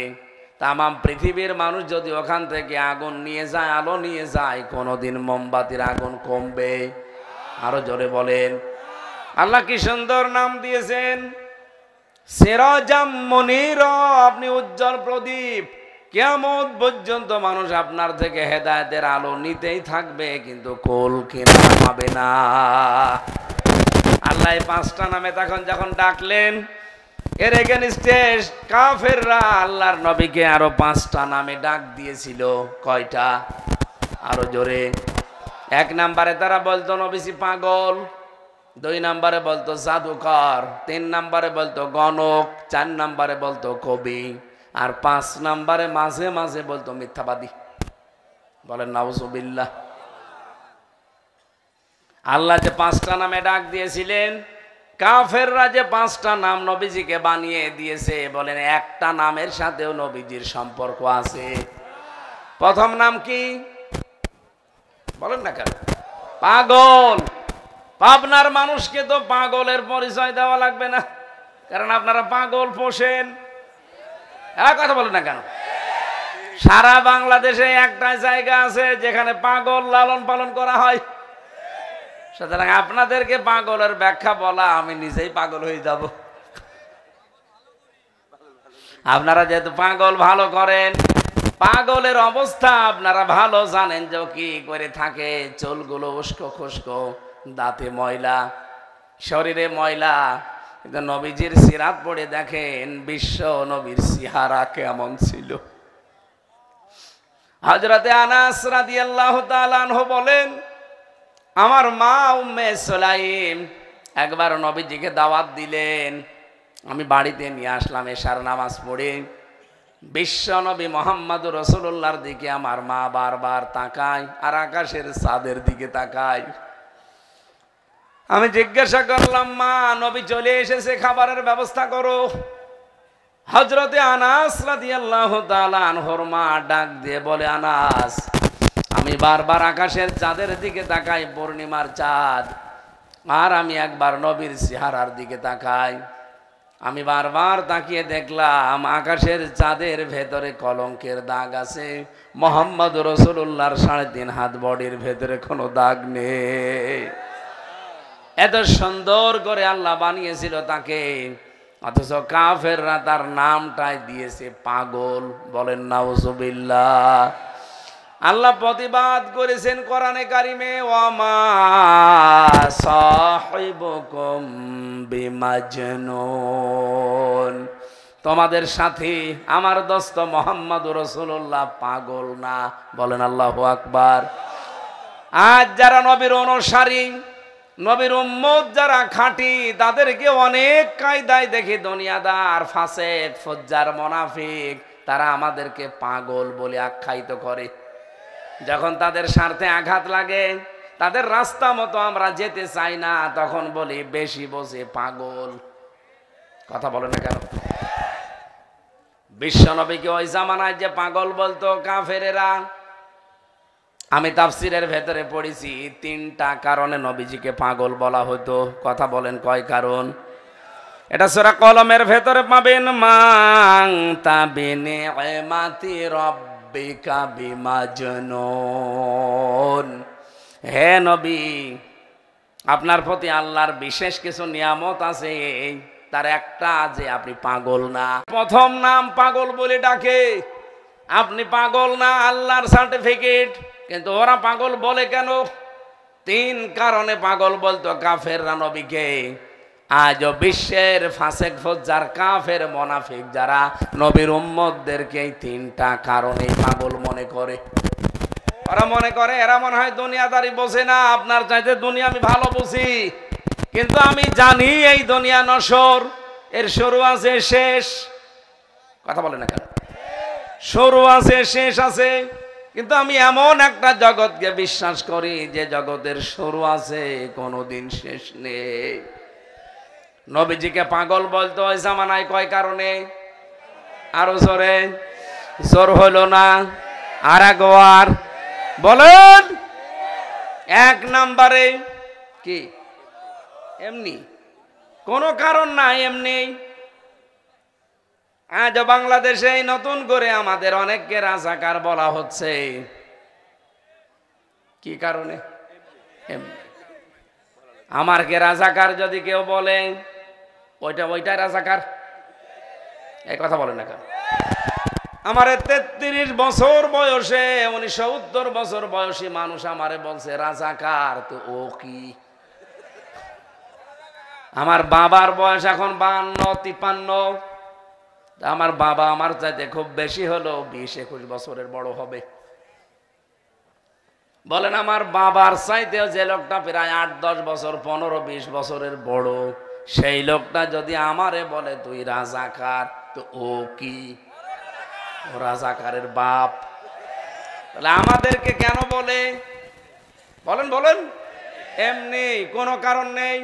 তামাম পৃথিবীর মানুষ যদি ওখান থেকে আগুন নিয়ে যায়, আলো নিয়ে যায়, কোনোদিন মোমবাতির আগুন কমবে? আরো জোরে বলেন। আল্লাহ কি সুন্দর নাম দিয়েছেন, সিরাজাম মুনীরা। আপনি উজ্জ্বল প্রদীপ। কিয়ামত পর্যন্ত মানুষ আপনার থেকে হেদায়েতের আলো নিতেই থাকবে, কিন্তু কোল কিনারা পাবে না। আল্লাহ 5টা নামে তখন যখন ডাকলেন, এর এগেইনস্টে কাফেররা আল্লাহর নবীকে আরো 5টা নামে ডাক দিয়েছিল। কয়টা? আরো জোরে। 1 নম্বরে তারা বলতো নবীজি পাগল, 2 নম্বরে বলতো জাদুকর, 3 নম্বরে বলতো গণক, 4 নম্বরে বলতো কবি, আর 5 নম্বরে মাঝে মাঝে বলতো মিথ্যাবাদী। বলেন নাউজুবিল্লাহ। আল্লাহ যে 5টা নামে ডাক দিয়েছিলেন, কাফেররা যে 5টা নাম নবীজিকে বানিয়ে দিয়েছে, বলেন একটা নামের সাথেও নবীজির সম্পর্ক আছে। প্রথম নাম কি? বলেন না কেন? পাগল। পাবনার মানুষকে তো পাগলের পরিচয় দেওয়া লাগবে না, কারণ আপনারা পাগল পোষেন। কথা বলেন না কেন? সারা বাংলাদেশে একটাই জায়গা আছে যেখানে পাগল লালন পালন করা হয়। সুতরাং আপনাদেরকে পাগলের ব্যাখ্যা বলা, আমি নিজেই পাগল হয়ে যাব। আপনারা যেহেতু পাগল ভালো করেন, পাগলের অবস্থা আপনারা ভালো জানেন যে কি করে থাকে। চুলগুলো উস্কো খুস্কো, দাঁতে ময়লা, শরীরে ময়লা। কিন্তু নবীজির সিরাত পড়ে দেখেন বিশ্ব নবীর চেহারা কেমন ছিল। হযরতে আনাস রাদিয়াল্লাহু তাআলা আনহু বলেন, আমার মা উম্মে সুলাইম একবার নবীজিকে দাওয়াত দিলেন, আমি বাড়িতে নিয়ে আসলাম এশার নামাজ পড়ে। বিশ্ব নবী মুহাম্মদুর রাসূলুল্লাহর দিকে আমার মা বারবার তাকায় আর আকাশের চাঁদের দিকে তাকায়। আমি জিজ্ঞাসা করলাম, মা, নবী চলে এসেছে, খাবারের ব্যবস্থা করো। হযরতে আনাস রাদিয়াল্লাহু তাআলা আনহুর মা ডাক দিয়ে বলে, আনাস, আমি বারবার আকাশের চাঁদের দিকে তাকাই, পূর্ণিমার চাঁদ, আর আমি একবার নবীর চেহারার দিকে তাকাই। আমি বারবার তাকিয়ে দেখলাম আকাশের চাঁদের ভেতরে কলঙ্কের দাগ আছে, মুহাম্মদ রাসূলুল্লাহর 3.5 হাত বডির ভেতরে কোনো দাগ নেই। এত সুন্দর করে আল্লাহ বানিয়েছিল তাকে, অথচ কাফেররা তার নামটাই দিয়েছে পাগল। বলেন নাউজুবিল্লাহ। আল্লাহ প্রতিবাদ করেছেন কোরআনে কারিমে, ওয়ামা সাহিবুকুম বিমাজনুন, তোমাদের সাথী আমার দোস্ত মুহাম্মদুর রাসূলুল্লাহ পাগল না। বলেন আল্লাহু আকবার। আজ যারা নবীর অনুসারী, নবীর উম্মত যারা খাঁটি, তাদেরকে অনেক কায়দায় দেখি দুনিয়াদার, ফাসেক, ফুজ্জার, মুনাফিক, তারা আমাদেরকে পাগল বলে আখ্যায়িত করে। যখন তাদের স্বার্থে আঘাত লাগে, তাদের রাস্তা মতো আমরা যেতে চাই না, তখন বলি বেশি বোঝে পাগল। কথা বলে না কেন? বিশ্ব নবীকে ওই জামানায় যে পাগল বলতো কাফেরেরা, আমি তাফসিরের ভেতরে পড়েছি 3টা কারণে নবীজিকে পাগল বলা হতো। কথা বলেন কয় কারণ? এটা সূরা কলমের ভেতরে পাবেন, মান তাবিনিমাতি রাব্বিকা বিমাজনুন। হে নবী, আপনার প্রতি আল্লাহর বিশেষ কিছু নিয়ামত আছে, তার একটা যে আপনি পাগল না। প্রথম নাম পাগল বলে ডাকে, আপনি পাগল না, আল্লাহর সার্টিফিকেট। কিন্তু ওরা পাগল বলে কেন? 3 কারণে পাগল বলতো কাফেররা নবীকে। আজও বিশ্বের ফাসেক ফজ্জার কাফের মুনাফিক যারা নবীর উম্মতদেরকে এই 3টা কারণে পাগল মনে করে। ওরা মনে করে এরা মনে হয় দুনিয়াদারি বোঝে না, আপনার চাইতে দুনিয়া আমি ভালো বুঝি। কিন্তু আমি জানি এই দুনিয়া নশ্বর, এর শুরু আছে শেষ। কথা বলে না কেন? শুরু আছে শেষ আছে। কিন্তু আমি এমন একটা জগৎকে বিশ্বাস করি যে জগতের শুরু আছে, কোনোদিন শেষ নেই। নবীজিকে পাগল বলতো ওই জামানায় কয় কারণে? আরো জোরে, জোর হলো না আর একবার বলেন। 1 নম্বরে কি? এমনি, কোনো কারণ নাই, এমনি। আজ বাংলাদেশে নতুন করে আমাদের অনেককে রাজাকার বলা হচ্ছে। কি কারণে? এমনি। আমারকে রাজাকার যদি কেউ বলে, ওইটাই রাজাকার। এই কথা বলেন না কেন? আমার 33 বছর বয়সে 1970 বছর বয়সী মানুষ আমারে বলছে রাজাকার। তো ও কি? আমার বাবার বয়স এখন 52-53। আমার বাবা আমার চাইতে খুব বেশি হলো 20-21 বছরের বড় হবে। বলেন আমার বাবার চাইতেও যে লোকটা প্রায় 8-10 বছর 15-20 বছরের বড়, সেই লোকটা যদি আমারে বলে তুই রাজাকার, তো ও কি? ও রাজাকারের বাপ। তাহলে আমাদেরকে কেন বলে? বলেন বলেন। এমনি, কোনো কারণ নেই।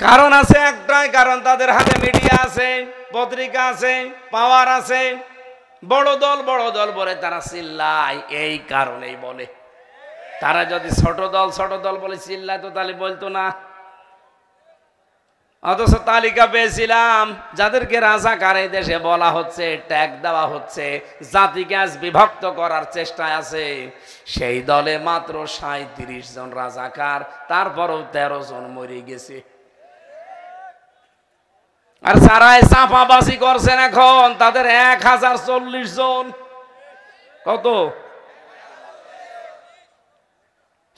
কারণ আছে একটাই, কারণ তাদের হাতে মিডিয়া আছে, পত্রিকা আছে, পাওয়ার আছে। বড় দল বলে তারা চিল্লায়, এই কারণেই বলে। তারা যদি ছোট দল বলে চিল্লায় তো তাহলে বলতো না। অথচ তালিকা পেয়েছিলাম যাদেরকে রাজাকার এই দেশে বলা হচ্ছে, ট্যাগ দেওয়া হচ্ছে, জাতিকে আজ বিভক্ত করার চেষ্টায় আছে। সেই দলে মাত্র 37 জন রাজাকার, তারপরও 13 জন মরে গেছে। আর যারাই চাপাবাসি করছেন এখন তাদের 1040 জন। কত?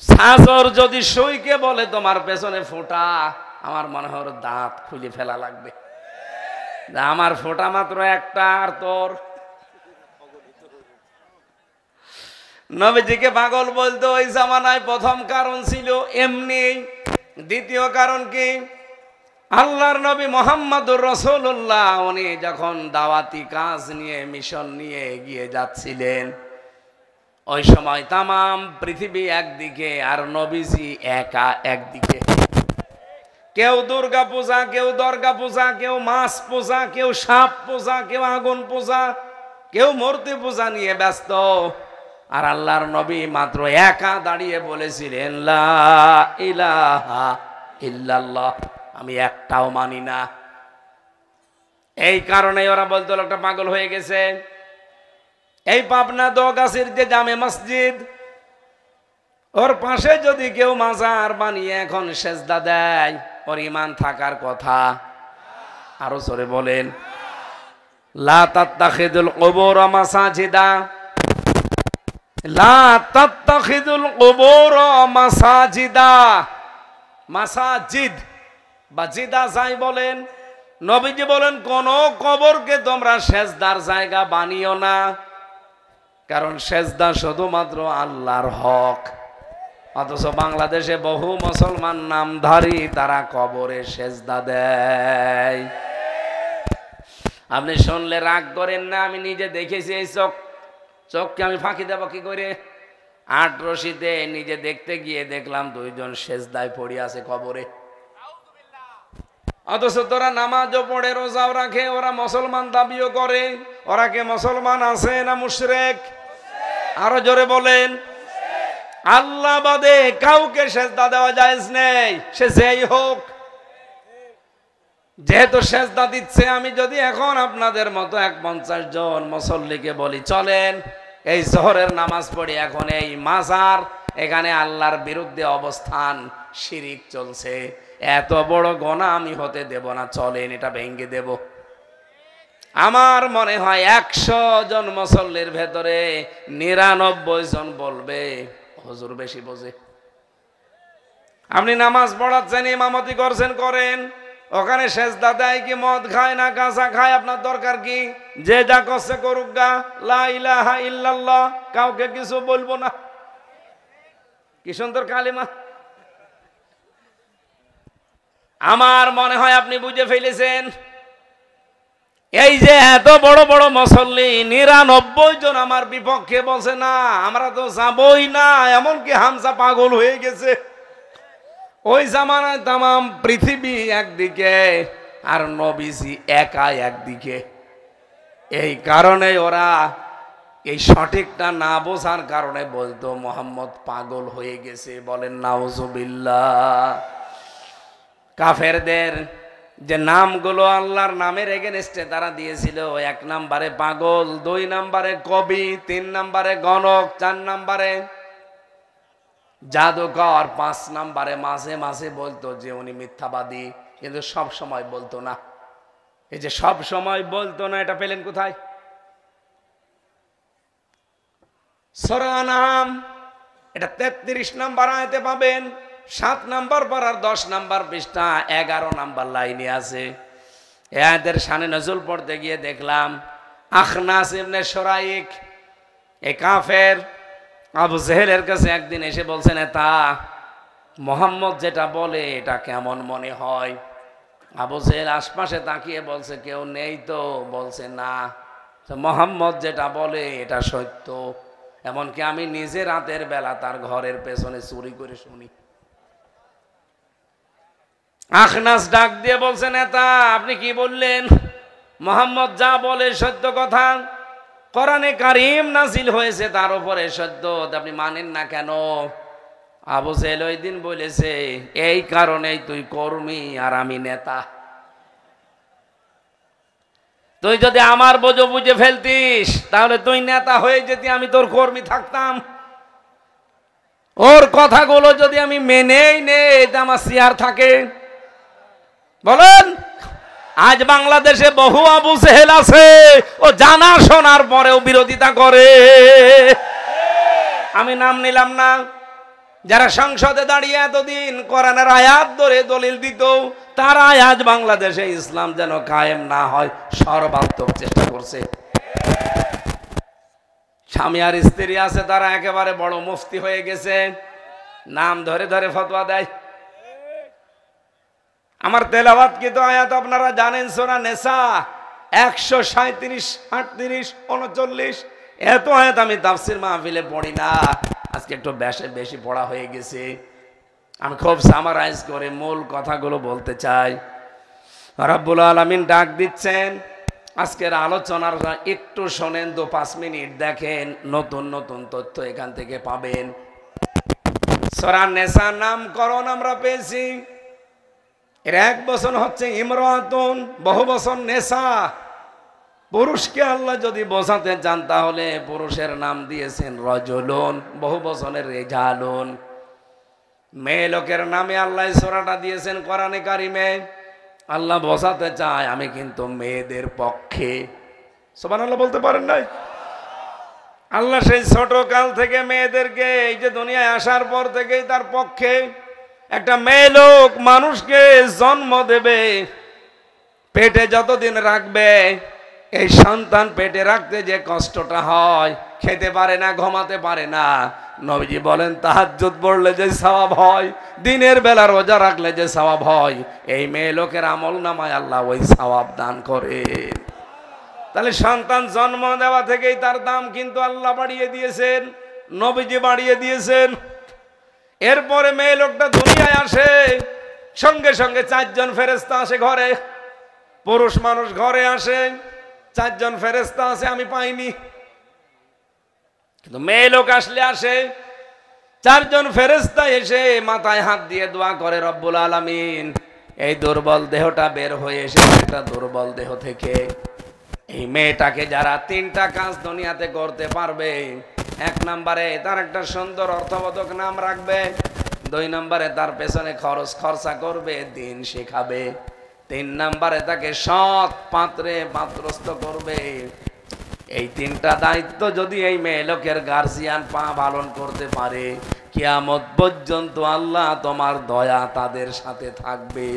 সাজর যদি সইকে বলে তোমার পেছনে ফোঁটা, আমার মনে হয় ওর দাঁত খুলে ফেলা লাগবে। আমার ফোঁটা মাত্র একটা, আর তোর? নবীজিকে পাগল বলতো ওই জামানায় প্রথম কারণ ছিল এমনি। দ্বিতীয় কারণ কি? আল্লাহর নবী মুহাম্মদুর রাসূলুল্লাহ উনি যখন দাওয়াতি কাজ নিয়ে, মিশন নিয়ে এগিয়ে যাচ্ছিলেন, ওই সময় তামাম পৃথিবী একদিকে আর নবীজি একা একদিকে। কেউ দুর্গা পূজা, কেউ দর্গা পূজা, কেউ মাছ পূজা, কেউ সাপ পূজা, কেউ আগুন পূজা, কেউ মূর্তি পূজা নিয়ে ব্যস্ত। আর আল্লাহর নবী মাত্র একা দাঁড়িয়ে বলেছিলেন লা ইলাহা ইল্লাল্লাহ, আমি একটাও মানি না। এই কারণে ওরা বলতো লোকটা পাগল হয়ে গেছে। এই পাবনা দোগাছির যে জামে মসজিদ, ওর পাশে যদি কেউ মাজার বানিয়ে এখন সেজদা দেয়, ওর ঈমান থাকার কথা। আরো জোরে বলেন। লা তাত্তাখিদুল কুবুর মাসাজিদা, লা তাত্তাখিদুল কুবুর মাসাজিদা। মাসাজিদ বা জিদা যাই বলেন, নবীজি বলেন কোন কবরকে তোমরা সেজদার জায়গা বানিও না, কারণ সেজদা শুধুমাত্র আল্লাহর হক। অথচ বাংলাদেশে বহু মুসলমান নামধারী তারা কবরে সেজদা দেয়। আপনি শুনলে রাগ করেন না, আমি নিজে দেখেছি। এই চোখকে আমি ফাঁকি দেব কি করে? 8 রশিতে নিজে দেখতে গিয়ে দেখলাম 2 জন সেজদায় পড়ে আছে কবরে। অথচ তোরা নামাজও পড়ে, রোজাও রাখে, ওরা মুসলমান দাবিও করে। ওরা কে মুসলমান আছে না মুশরিক? আরো জোরে বলেন। আল্লাহ বাদে কাউকে সেজদা দেওয়া জায়েজ নেই, সে যেই হোক। যেহেতু সেজদা দিচ্ছে, আমি যদি এখন আপনাদের মতো 50 জন মুসল্লিকে বলি চলেন এই জোহরের নামাজ পড়ি এখন এই মাজার এখানে আল্লাহর বিরুদ্ধে অবস্থান, শিরিক চলছে। এত বড় গোনা আমি হতে দেব না, চলেন এটা ভেঙে দেব। আমার মনে হয় 100 জন মুসল্লির ভেতরে 99 জন বলবে হুজুর বেশি বোঝে। আপনি নামাজ পড়াচ্ছেন, ইমামতি করছেন, করেন, ওখানে সেজদা দেয় কি মদ খায় না গাঁজা খায়, আপনার দরকার কি? যে যা করছে করুক গা, লা ইলাহা ইল্লাল্লাহ, কাউকে কিছু বলবো না। কি সুন্দর কালিমা। আমার মনে হয় আপনি বুঝে ফেলেছেন। এই যে এত বড় বড় মুসল্লি 99 জন আমার বিপক্ষে বলছে না, আমরা তো যাবই না, এমনকি হামজা পাগল হয়ে গেছে। ওই জামানায় তামাম পৃথিবী একদিকে আর নবীজি একা একদিকে। এই কারণে ওরা এই সঠিকটা না বোঝার কারণে বলতো মোহাম্মদ পাগল হয়ে গেছে। বলেন নাউজুবিল্লাহ। কাফেরদের যে নামগুলো আল্লাহর নামের এগেনস্টে তারা দিয়েছিল, 1 নম্বরে পাগল, 2 নম্বরে কবি, 3 নম্বরে গণক, 4 নম্বরে জাদুকর, 5 নম্বরে মাঝে মাঝে বলতো যে উনি মিথ্যাবাদী, কিন্তু সব সময় বলতো না। এই যে সব সময় বলতো না, এটা পেলেন কোথায়? সূরা আনআম এটা 33 নম্বর আয়াতে পাবেন। 7 নম্বর পারার 10 নম্বর পৃষ্ঠা 11 নম্বর লাইনে আছে। এদের শানে নজুল পড়তে গিয়ে দেখলাম আখনাস ইবনে শুরাইক, এই কাফের আবু জেহেলের কাছে একদিন এসে বলছেন, তা মোহাম্মদ যেটা বলে এটা কেমন মনে হয়? আবু জেহেল আশপাশে তাকিয়ে বলছে কেউ নেই তো, বলছে না, মোহাম্মদ যেটা বলে এটা সত্য। এমনকি আমি নিজে রাতের বেলা তার ঘরের পেছনে চুরি করে শুনি। আখনাস ডাক দিয়ে বলছে, নেতা আপনি কি বললেন? মোহাম্মদ যা বলে সত্য কথা, কোরআনে কারীম নাজিল হয়েছে তার উপরে সত্য, আপনি মানেন না কেন? আবু জেহেল ওই দিন বলেছে, এই কারণেই তুই কর্মী আর আমি নেতা। তুই যদি আমার বোঝো বুঝে ফেলতিস তাহলে তুই নেতা হয়ে যেতি, আমি তোর কর্মী থাকতাম। ওর কথাগুলো যদি আমি মেনেই নেই আমার চেয়ার থাকে। বলেন, আজ বাংলাদেশে বহু আবু জেহেল আছে, ও জানা শোনার পরেও বিরোধিতা করে। আমি নাম নিলাম না। যারা সংসদে দাঁড়িয়ে এতদিন কোরআনের আয়াত ধরে দলিল দিত, তারা আজ বাংলাদেশে ইসলাম যেন কায়েম না হয় সর্বাত্মক চেষ্টা করছে। স্বামী আর স্ত্রী আছে, তারা একেবারে বড় মুফতি হয়ে গেছে, নাম ধরে ধরে ফতোয়া দেয়। আমার তেলাওয়াতকৃত আয়াত আপনারা জানেন, সূরা নিসা 137, 38, 39, এত আয়াত আমি তাফসীর মাহফিলে পড়ি না, আজকে একটু বেশি পড়া হয়ে গেছে। আমি খুব সামারাইজ করে মূল কথাগুলো বলতে চাই। রব্বুল আলামিন ডাক দিচ্ছেন, আজকের আলোচনার একটু শোনেন, 2-5 মিনিট দেখেন, নতুন নতুন তথ্য এখান থেকে পাবেন। সূরা নিসার নামকরণ আমরা পেয়েছি, এর 1 বছর হচ্ছে ইমরাতুন, বহু বছর নেশা। পুরুষকে আল্লাহ যদি বোঝাতে চান তাহলে পুরুষের নাম দিয়েছেন রজুলুন, বহু বছরের রেজালুন। মেয়ে লোকের নামে আল্লাহ সূরাটা দিয়েছেন কোরআনে কারিমে। আল্লাহ বোঝাতে চায় আমি কিন্তু মেয়েদের পক্ষে। সুবহানাল্লাহ বলতে পারেন নাই? আল্লাহ সেই ছোট কাল থেকে মেয়েদেরকে, এই যে দুনিয়ায় আসার পর থেকেই তার পক্ষে। একটা মেয়ে লোক মানুষকে জন্ম দেবে, পেটে যতদিন রাখবে, এই সন্তান পেটে রাখতে যে কষ্টটা হয়, খেতে পারে না, ঘুমাতে পারে না। নবীজি বলেন তাহাজ্জুদ পড়লে যে সওয়াব হয়, দিনের বেলা রোজা রাখলে যে সওয়াব হয়, এই মেয়ে লোকের আমল নামায় আল্লাহ ওই সওয়াব দান করে। তাহলে সন্তান জন্ম দেওয়া থেকেই তার দাম কিন্তু আল্লাহ বাড়িয়ে দিয়েছেন, নবীজি বাড়িয়ে দিয়েছেন। এরপরে মেয়ে লোকটা দুনিয়ায় আসে, সঙ্গে সঙ্গে 4 জন ফেরেশতা আসে ঘরে। পুরুষ মানুষ ঘরে আসে, 4 জন ফেরেশতা আসে, আমি পাইনি। কিন্তু মেয়ে লোক আসলে আসে 4 জন ফেরেশতা এসে মাথায় হাত দিয়ে দোয়া করে, রব্বুল আলামিন এই দুর্বল দেহটা বের হয়ে এসেছে একটা দুর্বল দেহ থেকে, এই মেয়েটাকে যারা 3টা কাজ দুনিয়াতে করতে পারবে এক নম্বরে তার একটা সুন্দর অর্থবোধক নাম রাখবে, 2 নম্বরে তার পেছনে খরচা করবে, দিন শেখাবে, 3 নম্বরে তাকে সৎ পাত্রে পাত্রস্থ করবে। এই 3টা দায়িত্ব যদি এই মেয়ে লোকের গার্জিয়ান পালন করতে পারে, কিয়ামত পর্যন্ত আল্লাহ তোমার দয়া তাদের সাথে থাকবে।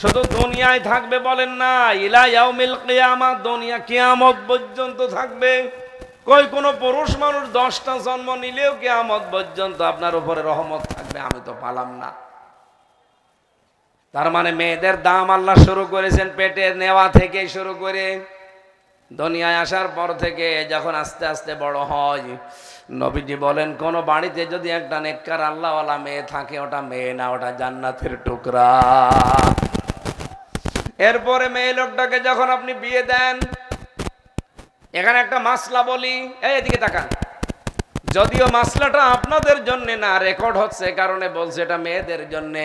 শুধু দুনিয়ায় থাকবে বলেন না, ইলা ইয়াউমিল কিয়ামাহ, দুনিয়া কিয়ামত পর্যন্ত থাকবে। কই কোন পুরুষ মানুষ 10টা জন্ম নিলেও কিয়ামত পর্যন্ত আপনার উপরে রহমত থাকবে, আমি তো পালাম না। তার মানে মেয়েদের দাম আল্লাহ শুরু করেছেন পেটে নেওয়া থেকে শুরু করে দুনিয়ায় আসার পর থেকে যখন আস্তে আস্তে বড় হয়। নবীজি বলেন, কোন বাড়িতে যদি একটা নেককার আল্লাহওয়ালা মেয়ে থাকে, ওটা মেয়ে না, ওটা জান্নাতের টুকরা। এরপরে মেয়ে লোকটাকে যখন আপনি বিয়ে দেন, এখানে একটা মাসলা বলি, এদিকে তাকান। যদিও মাসলাটা আপনাদের জন্য না, রেকর্ড হচ্ছে কারণে বলছে, এটা মেয়েদের জন্য।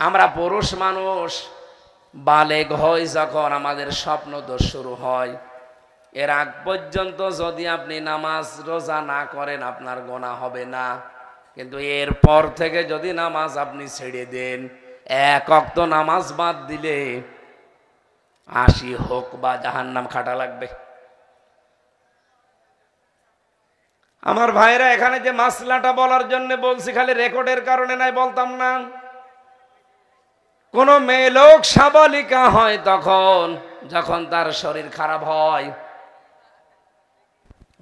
আমরা পুরুষ মানুষ বালেগ হই যখন, আমাদের স্বপ্ন দোষ শুরু হয়। এর আগ পর্যন্ত যদি আপনি নামাজ রোজা না করেন, আপনার গোনা হবে না। কিন্তু এরপর থেকে যদি নামাজ আপনি ছেড়ে দেন, 1 ওয়াক্ত নামাজ বাদ দিলে 80 হোক বা জাহান্নাম খাটা লাগবে। আমার ভাইরা, এখানে যে মাসলাটা বলার জন্য বলছি, খালি রেকর্ডের কারণে নাই, বলতাম না। কোন মেয়ে লোক সাবালিকা হয় তখন, যখন তার শরীর খারাপ হয়,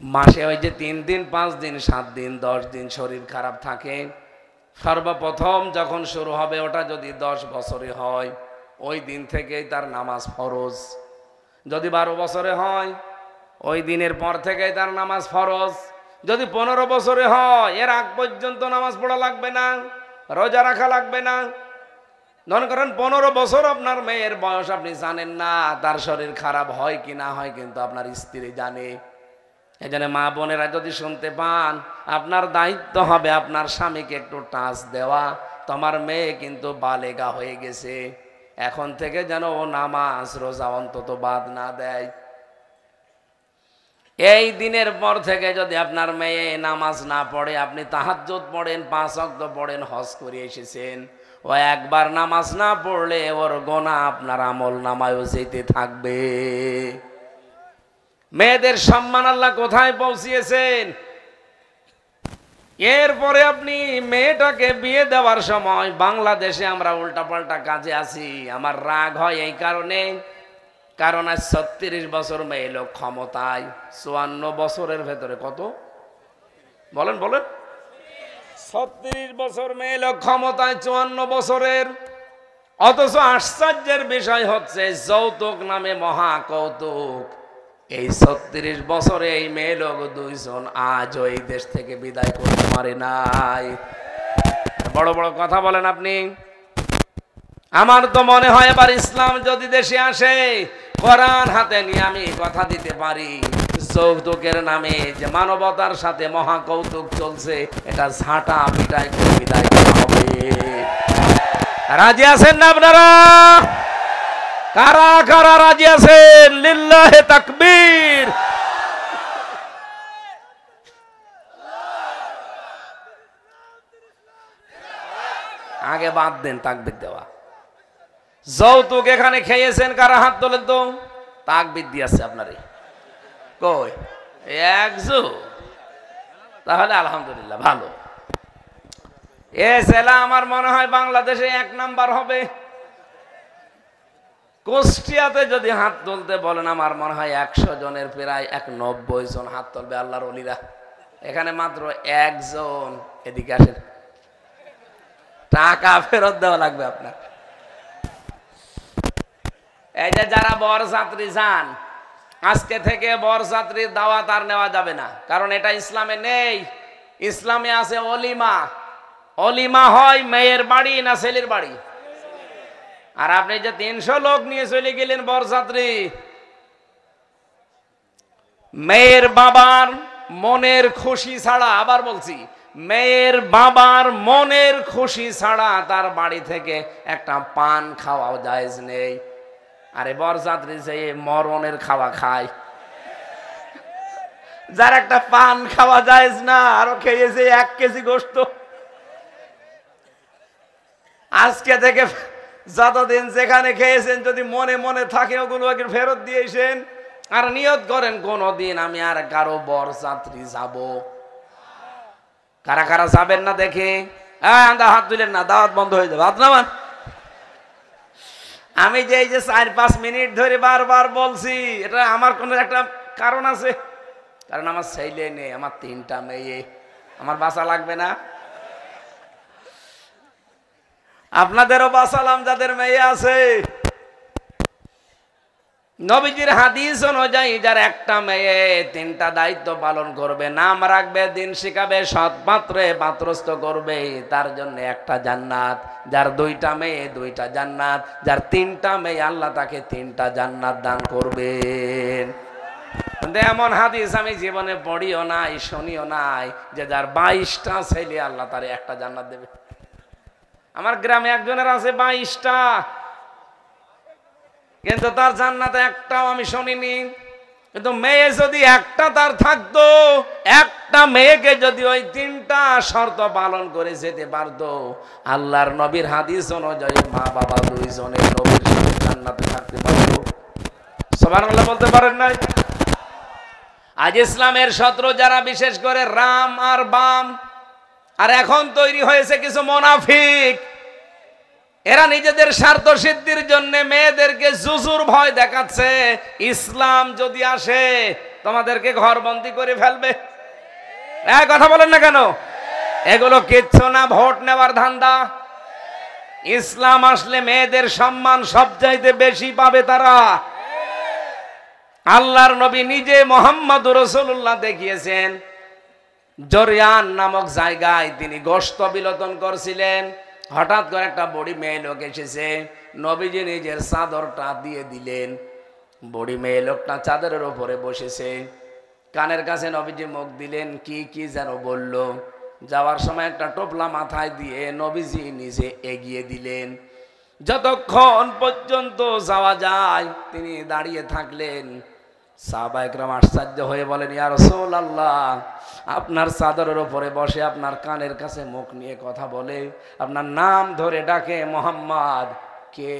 মাসে ওই যে 3 দিন 5 দিন 7 দিন 10 দিন শরীর খারাপ থাকে, সর্বপ্রথম যখন শুরু হবে, ওটা যদি 10 বছরে হয়, ওই দিন থেকেই তার নামাজ ফরজ। যদি 12 বছরে হয়, ওই দিনের পর থেকেই তার নামাজ ফরজ। যদি 15 বছরে হয়, এর আগ পর্যন্ত নামাজ পড়া লাগবে না, রোজা রাখা লাগবে না। মনে করেন 15 বছর আপনার মেয়ের বয়স, আপনি জানেন না তার শরীর খারাপ হয় কি না হয়, কিন্তু আপনার স্ত্রী জানে। এই জন্য মা বোনেরা যদি শুনতে পান, আপনার দায়িত্ব হবে আপনার স্বামীকে একটু টাচ দেওয়া। তোমার মেয়ে কিন্তু বালেগা হয়ে গেছে, এখন থেকে যেন ও নামাজ রোজা অন্তত বাদ না দেয়। এই দিনের পর থেকে যদি আপনার মেয়ে নামাজ না পড়ে, আপনি তাহাজ্জুদ পড়েন, 5 ওয়াক্ত পড়েন, হজ করে এসেছেন, ও একবার নামাজ না পড়লে ওর গোনা আপনার আমল নামায়ও যেতে থাকবে। মেয়েদের সম্মান আল্লাহ কোথায় পৌঁছিয়েছেন। এরপরে আপনি মেয়েটাকে বিয়ে দেওয়ার সময়, বাংলাদেশে আমরা উল্টাপাল্টা কাজে আছি। আমার রাগ হয় এই কারণে, কারণ আজ 36 বছর মেয়ে লোক ক্ষমতায়, 54 বছরের ভেতরে কত বলেন বলেন 36 বছর মেয়ে লোক ক্ষমতায়, 54 বছরের। অথচ আশ্চর্যের বিষয় হচ্ছে, যৌতুক নামে মহা কৌতুক। এই 36 বছরে এই মেয়ে লোক 2 জন আজও এই দেশ থেকে বিদায় করতে পারে নাই। বড় বড় কথা বলেন আপনি। আমার তো মনে হয় এবার ইসলাম যদি দেশে আসে, কোরআন হাতে নিয়ে আমি কথা দিতে পারি, যৌতুকের নামে যে মানবতার সাথে মহা কৌতুক চলছে, এটা ঝাঁটা পিটাই করে বিদায় করা হবে। রাজি আছেন না আপনারা? কারা কারা রাজি আছেন? লিল্লাহে তাকবীর। আগে বাদ দেন তাকবীর দেওয়া। যৌতুক এখানে খেয়েছেন কারা? হাত তোলেন তো। তাকবীর দিয়েছে আপনারে কই? একজো। তাহলে আলহামদুলিল্লাহ, ভালো। এ জেলা আমার মনে হয় বাংলাদেশে 1 নাম্বার হবে। কুষ্টিয়াতে যদি হাত তুলতে বলেন, আমার মনে হয় 100 জনের প্রায় 90 জন হাত তুলবে আল্লাহর ওলিরা। এখানে মাত্র 1 জন। এদিকে আসেন, টাকা ফেরত দেওয়া লাগবে আপনার। এই যে যারা বরযাত্রী যান, আজকে থেকে বরযাত্রীর দাওয়াত আর নেওয়া যাবে না, কারণ এটা ইসলামে নেই। ইসলামে আছে অলিমা। অলিমা হয় মেয়ের বাড়ি না ছেলের বাড়ি? আর আপনি যে 300 লোক নিয়ে চলে গেলেন বরযাত্রী, মেয়ের বাবার মনের খুশি ছাড়া, আবার বলছি, মেয়ের বাবার মনের খুশি ছাড়া তার বাড়ি থেকে একটা পান খাওয়াও জায়েজ নেই। আরে বরযাত্রী যে মরণের খাওয়া খায়, যার একটা পান খাওয়া যায় না, আরো খেয়েছে 1 কেজি গোশত। আজকে থেকে যতদিন যেখানে খেয়েছেন যদি মনে মনে থাকে ওগুলো ফেরত দিয়েছেন, আর নিয়ত করেন কোনদিন আমি আর কারো বরযাত্রী যাব। কারা কারা যাবেন না দেখে হাত তুলেন না, দাওয়াত বন্ধ হয়ে যাবে। হাত নামান। আমি যে এই যে 4-5 মিনিট ধরে বারবার বলছি, এটা আমার কোনো একটা কারণ আছে। কারণ আমার ছেলে নেই, আমার 3টা মেয়ে, আমার বাঁচা লাগবে না? আপনাদেরও বাঁচালাম যাদের মেয়ে আছে। নবীজির হাদিস অনুযায়ী যার একটা মেয়ে 3টা দায়িত্ব পালন করবে, নাম রাখবে, দিন শিখাবে, সৎ পাত্রে পাত্রস্থ করবে, তার জন্য একটা জান্নাত। যার 2টা মেয়ে 2টা জান্নাত, যার 3টা মেয়ে আল্লাহ তাকে 3টা জান্নাত দান করবেন। এমন হাদিস আমি জীবনে পড়িও নাই, শুনিও নাই যে যার 22টা ছেলে আল্লাহ তার একটা জান্নাত দেবে। আমার গ্রামে একজনের আছে 22টা, কিন্তু তার জান্নাতে একটাও আমি শুনিনি। কিন্তু মেয়ে যদি একটা তার থাকতো, একটা মেয়েকে যদি ওই 3টা শর্ত পালন করে যেতে পারতো, আল্লাহর নবীর হাদিস অনুযায়ী মা বাবা 2 জনের নবীর সাথে জান্নাতে থাকতে পারতো। সুবহানাল্লাহ বলতে পারেন নাই? আজ ইসলামের শত্রু যারা, বিশেষ করে রাম আর বাম, আর এখন তৈরি হয়েছে কিছু মুনাফিক, এরা নিজেদের স্বার্থ সিদ্ধির জন্য মেয়েদেরকে জুজুর ভয় দেখাচ্ছে। ইসলাম যদি আসে তোমাদেরকে ঘরবন্দি করে ফেলবে। কথা বলেন না কেন? এগুলো কিচ্ছু না, ভোট নেওয়ার ধান্দা। ইসলাম আসলে মেয়েদের সম্মান সবচাইতে বেশি পাবে তারা। আল্লাহর নবী নিজে মুহাম্মদুর রাসূলুল্লাহ দেখিয়েছেন, জরিয়ান নামক জায়গায় তিনি গোশত বিলোদন করছিলেন। হঠাৎ করে একটা বুড়ি মেয়ে লোক এসেছে, নবীজি নিজের চাদরটা দিয়ে দিলেন। বুড়ি মেয়ে লোকটা চাদরের উপরে বসেছে, কানের কাছে নবীজি মুখ দিলেন, কি কি যেন বলল। যাওয়ার সময় একটা টোপলা মাথায় দিয়ে নবীজি নিজে এগিয়ে দিলেন। যতক্ষণ পর্যন্ত যাওয়া যায় তিনি দাঁড়িয়ে থাকলেন। সাহাবায়ে কেরাম আশ্চর্য হয়ে বলেন, ইয়া রাসূলুল্লাহ, আপনার চাদরের উপরে বসে আপনার কানের কাছে মুখ নিয়ে কথা বলে, আপনার নাম ধরে ডাকে মুহাম্মদ, কে?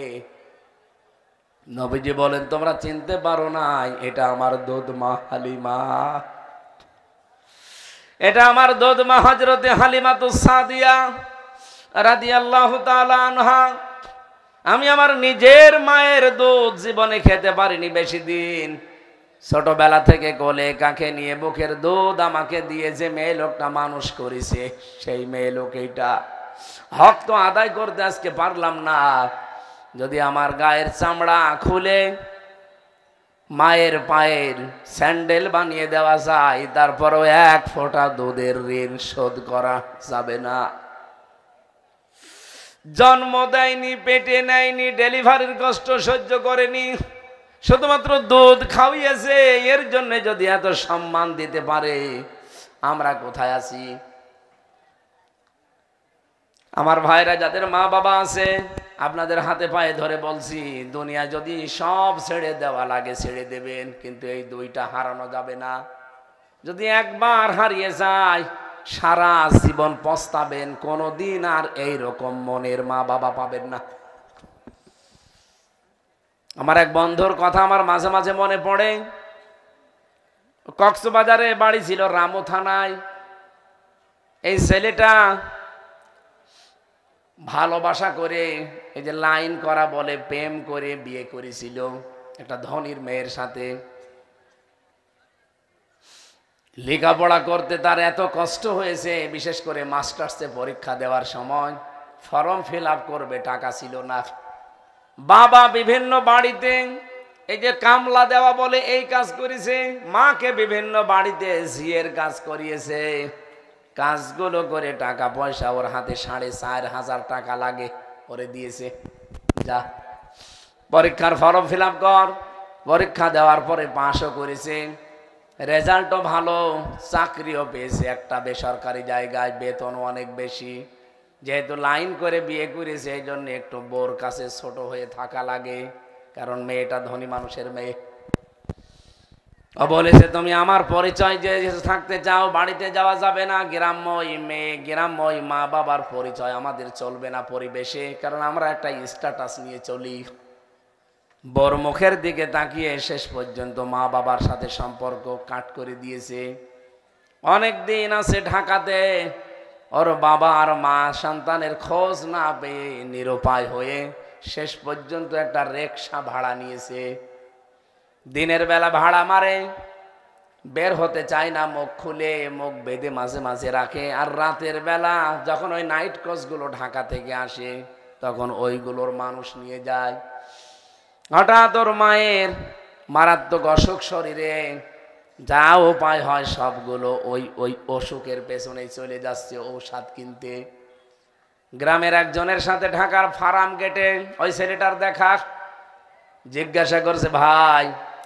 নবীজি বলেন, তোমরা চিনতে পারো নাই, এটা আমার দুধমা হালিমা। এটা আমার দুধমা হযরতে হালিমাতুস সাদিয়া রাদিয়াল্লাহু তাআলা আনহা। আমি আমার নিজের মায়ের দুধ জীবনে খেতে পারিনি বেশি দিন। ছোটবেলা থেকে কোলে কাকে নিয়ে বুকের দুধ আমাকে দিয়ে যে মেয়ে লোকটা মানুষ করেছে, সেই মেয়ে লোক। এইটা হক তো আদায় করতে আজকে পারলাম না। যদি আমার গায়ের চামড়া খুলে মায়ের পায়ের স্যান্ডেল বানিয়ে দেওয়া যায়, তারপরও 1 ফোঁটা দুধের ঋণ শোধ করা যাবে না। জন্ম দেয়নি, পেটে নেয়নি, ডেলিভারির কষ্ট সহ্য করেনি, শুধুমাত্র দুধ খাওয়িয়েছে। এর জন্য যদি এত সম্মান দিতে পারে, আমরা কোথায় আছি? আমার ভাইরা যাদের মা বাবা আছে, আপনাদের হাতে পায়ে ধরে বলছি, দুনিয়া যদি সব ছেড়ে দেওয়া লাগে ছেড়ে দেবেন, কিন্তু এই 2টা হারানো যাবে না। যদি একবার হারিয়ে যায় সারা জীবন পস্তাবেন, কোনোদিন আর এইরকম মনের মা বাবা পাবেন না। আমার এক বন্ধুর কথা আমার মাঝে মাঝে মনে পড়ে। কক্সবাজারে বাড়ি ছিল, রামু থানায়। এই ছেলেটা ভালোবাসা করে, এই যে লাইন করা বলে, প্রেম করে বিয়ে করেছিল একটা ধনীর মেয়ের সাথে। লেখাপড়া করতে তার এত কষ্ট হয়েছে, বিশেষ করে মাস্টার্সে পরীক্ষা দেওয়ার সময় ফর্ম ফিল আপ করবে, টাকা ছিল না। বাবা বিভিন্ন বাড়িতে এই যে কামলা দেওয়া বলে এই কাজ করেছে, মাকে বিভিন্ন বাড়িতে ঝিয়ের কাজ করিয়েছে। কাজগুলো করে টাকা পয়সা ওর হাতে 4,500 টাকা লাগে, ওরে দিয়েছে, যা পরীক্ষার ফর্ম ফিল আপ কর। পরীক্ষা দেওয়ার পরে পাশও করেছে, রেজাল্টও ভালো, চাকরিও পেয়েছে একটা বেসরকারি জায়গায়, বেতন অনেক বেশি। যেহেতু লাইন করে বিয়ে করেছে, এই জন্য একটু বোর কাছে ছোট হয়ে থাকা লাগে, কারণ মেয়েটা ধনী মানুষের মেয়ে। ও বলেছে তুমি আমার পরিচয় যে থাকতে চাও, বাড়িতে যাওয়া যাবে না, গ্রাম্যই মেয়ে, গ্রাম্যই মা বাবার পরিচয় আমাদের চলবে না পরিবেশে, কারণ আমরা একটা স্ট্যাটাস নিয়ে চলি। বর মুখের দিকে তাকিয়ে শেষ পর্যন্ত মা বাবার সাথে সম্পর্ক কাট করে দিয়েছে। অনেক দিন আছে ঢাকাতে, ওর বাবা আর মা সন্তানের খোঁজ না পেয়ে নিরুপায় হয়ে শেষ পর্যন্ত একটা রিকশা ভাড়া নিয়েছে। দিনের বেলা ভাড়া মারে, বের হতে চায় না, মুখ খুলে মুখ বেঁধে মাঝে মাঝে রাখে। আর রাতের বেলা যখন ওই নাইট কোচগুলো ঢাকা থেকে আসে তখন ওইগুলোর মানুষ নিয়ে যায়। হঠাৎ ওর মায়ের মারাত্মক অসুখ শরীরে, যা উপায় হয় সবগুলো ওই ওই অসুখের পেছনে চলে যাচ্ছে ঔষধ কিনতে। গ্রামের একজনের সাথে ঢাকার ফার্ম গেটে ওই ছেলেটার দেখা। জিজ্ঞাসা করছে, ভাই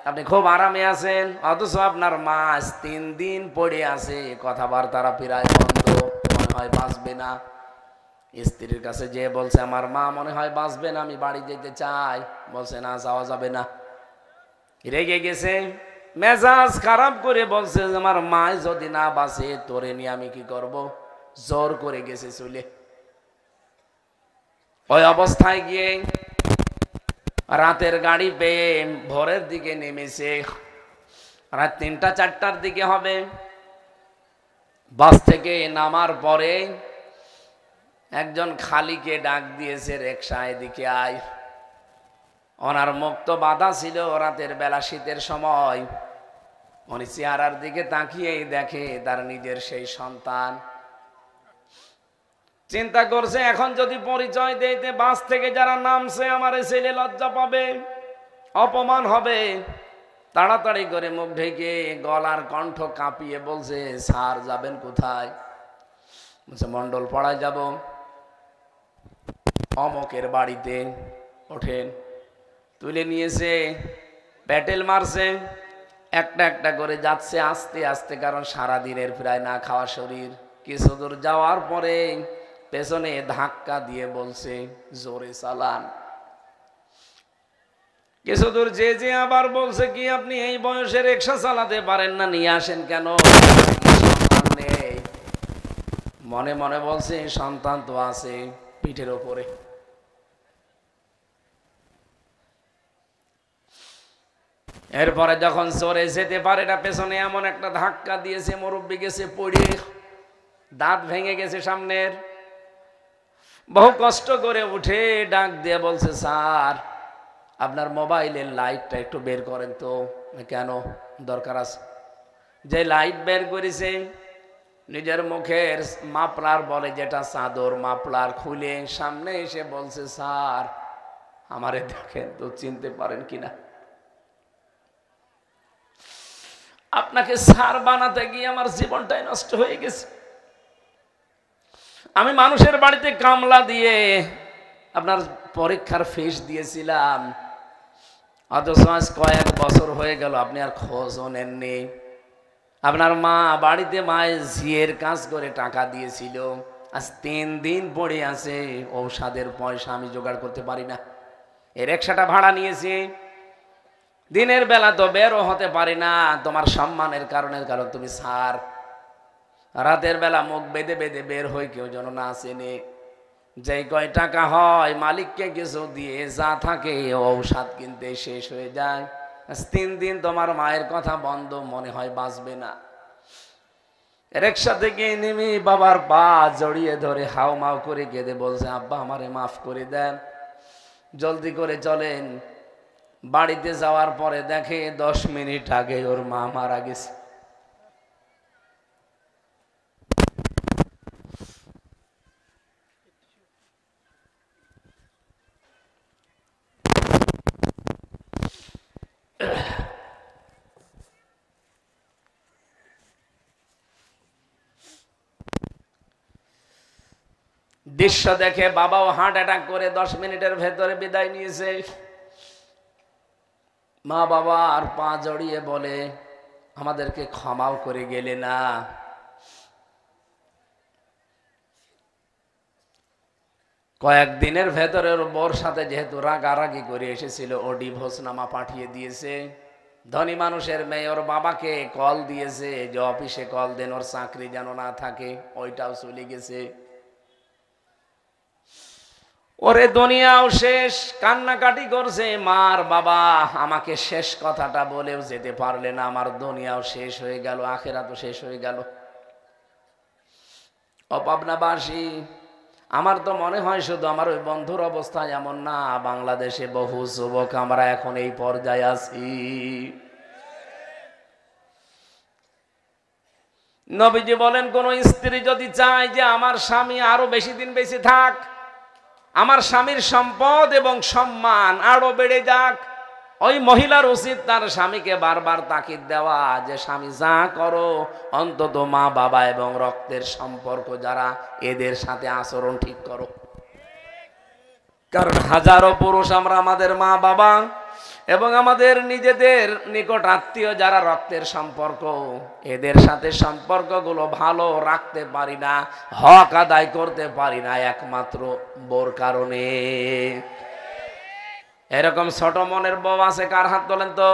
আপনি খুব আরামে আছেন, অথচ আপনার মা 3 দিন পড়ে আছে, কথাবার্তারা প্রায় বন্ধ, মনে হয় বাঁচবে না। স্ত্রীর কাছে যে বলছে আমার মা মনে হয় বাঁচবে না, আমি বাড়ি যেতে চাই। বলছে না, যাওয়া যাবে না। রেগে গেছে, মেজাজ খারাপ করে বলছে আমার মা যদি না বাঁচে তোরে নিয়ে আমি কি করব। জোর করে গেছে চলে। ওই অবস্থায় গিয়ে রাতের গাড়ি পেয়ে ভোরের দিকে নেমেছে, রাত 3টা 4টার দিকে হবে। বাস থেকে নামার পরে একজন খালিকে ডাক দিয়েছে, রিকশা এদিকে আয়। ওনার মুখ তো বাধা ছিল, রাতের বেলা শীতের সময়। উনি চেহারার দিকে তাকিয়েই দেখে তার নিজের সেই সন্তান। চিন্তা করছে এখন যদি পরিচয় দিতে বাস থেকে যারা নামছে আমার ছেলে লজ্জা পাবে, অপমান হবে। তাড়াতাড়ি করে মুখ ঢেকে গলার কণ্ঠ কাঁপিয়ে বলছে, স্যার যাবেন কোথায়? বলছে মন্ডল পাড়ায় যাব। অমকের বাড়িতে। ওঠেন। তুলে নিয়েছে, প্যাটেল মারছে, একটা একটা করে যাচ্ছে আস্তে আস্তে, কারণ সারাদিনের প্রায় না খাওয়া শরীর। কিছু দূর যাওয়ার পরে পেছনে ধাক্কা দিয়ে বলছে জোরে চালান। কিছু দূর যে আবার বলছে কি আপনি এই বয়সে রিকশা চালাতে পারেন না, নিয়ে আসেন কেন? সন্তান নেই। মনে মনে বলছে সন্তান তো আছে পিঠের ওপরে। এরপরে যখন চড়ে যেতে পারে না, পেছনে এমন একটা ধাক্কা দিয়েছে, মুরব্বি গেছে পড়ে, দাঁত ভেঙে গেছে সামনের। বহু কষ্ট করে উঠে ডাক দিয়ে বলছে, স্যার আপনার মোবাইলের লাইটটা একটু বের করেন তো। কেন? দরকার আছে। যে লাইট বের করেছে, নিজের মুখের মাফলার বলে যেটা চাদর, মাফলার খুলে সামনে এসে বলছে, স্যার আমারে দেখেন তো, চিনতে পারেন কিনা? আপনাকে স্যার বানাতে গিয়ে আমার জীবনটাই নষ্ট হয়ে গেছে। আমি মানুষের বাড়িতে কামলা দিয়ে আপনার পরীক্ষার ফিস দিয়েছিলাম, অথচ আজ কয়েক বছর হয়ে গেল আপনি আর খোঁজও নেননি। আপনার মা বাড়িতে মায়ের ঝিয়ের কাজ করে টাকা দিয়েছিল, আজ 3 দিন পড়ে আছে, ঔষধের পয়সা আমি জোগাড় করতে পারি না। এই রিকশাটা ভাড়া নিয়েছি, দিনের বেলা তো বেরও হতে পারি না তোমার সম্মানের কারণে, কারণ তুমি স্যার। রাতের বেলা মুখ বেঁধে বেঁধে বের হয়ে কেউ যেন না চেনে। যে কয় টাকা হয় মালিককে কিছু দিয়ে যা থাকে ঔষধ কিনতে শেষ হয়ে যায়। 3 দিন তোমার মায়ের কথা বন্ধ, মনে হয় বাঁচবে না। রিকশা থেকে নেমে বাবার পা জড়িয়ে ধরে হাও মাও করে কেঁদে বলছে, আব্বা আমারে মাফ করে দেন, জলদি করে চলেন। বাড়িতে যাওয়ার পরে দেখে 10 মিনিট আগে ওর মা মারা গেছে। দৃশ্য দেখে বাবাও হার্ট অ্যাটাক করে 10 মিনিটের ভেতরে বিদায় নিয়েছে। মা বাবা আর পা জড়িয়ে বলে, আমাদেরকে ক্ষমাও করে গেলে না। কয়েকদিনের ভেতরে ওর বউর সাথে যেহেতু রাগারাগি করে এসেছিল, ও ডিভোর্স নামা পাঠিয়ে দিয়েছে। ধনী মানুষের মেয়ে ওর বাবাকে কল দিয়েছে যে অফিসে কল দেন, ওর চাকরি যেন না থাকে, ওইটাও চলে গেছে। ওরে দুনিয়াও শেষ, কান্নাকাটি করছে, মার বাবা আমাকে শেষ কথাটা বলেও যেতে পারলে না, আমার দুনিয়াও শেষ হয়ে গেল, আখিরাতও শেষ হয়ে গেল। ও পাবনাবাসী, আমার তো মনে হয় শুধু আমার ওই বন্ধুর অবস্থা এমন না, বাংলাদেশে বহু যুবক আমরা এখন এই পর্যায়ে আছি। নবীজি বলেন, কোন স্ত্রী যদি চায় যে আমার স্বামী আরো বেশি দিন বেঁচে থাক, আমার স্বামীর সম্পদ এবং সম্মান আরো বেড়ে যাক, ওই মহিলার উচিত তার স্বামীকে বারবার তাকিদ দেওয়া যে স্বামী যা করো অন্তত মা বাবা এবং রক্তের সম্পর্ক যারা এদের সাথে আচরণ ঠিক করো। কারণ হাজারো পুরুষ আমরা আমাদের মা বাবা এবং আমাদের নিজেদের নিকট আত্মীয় যারা রক্তের সম্পর্ক এদের সাথে সম্পর্কগুলো ভালো রাখতে পারি না, হক আদায় করতে পারি না একমাত্র বোর কারণে। এরকম ছোট মনের বউ আছে কার হাত তোলেন তো?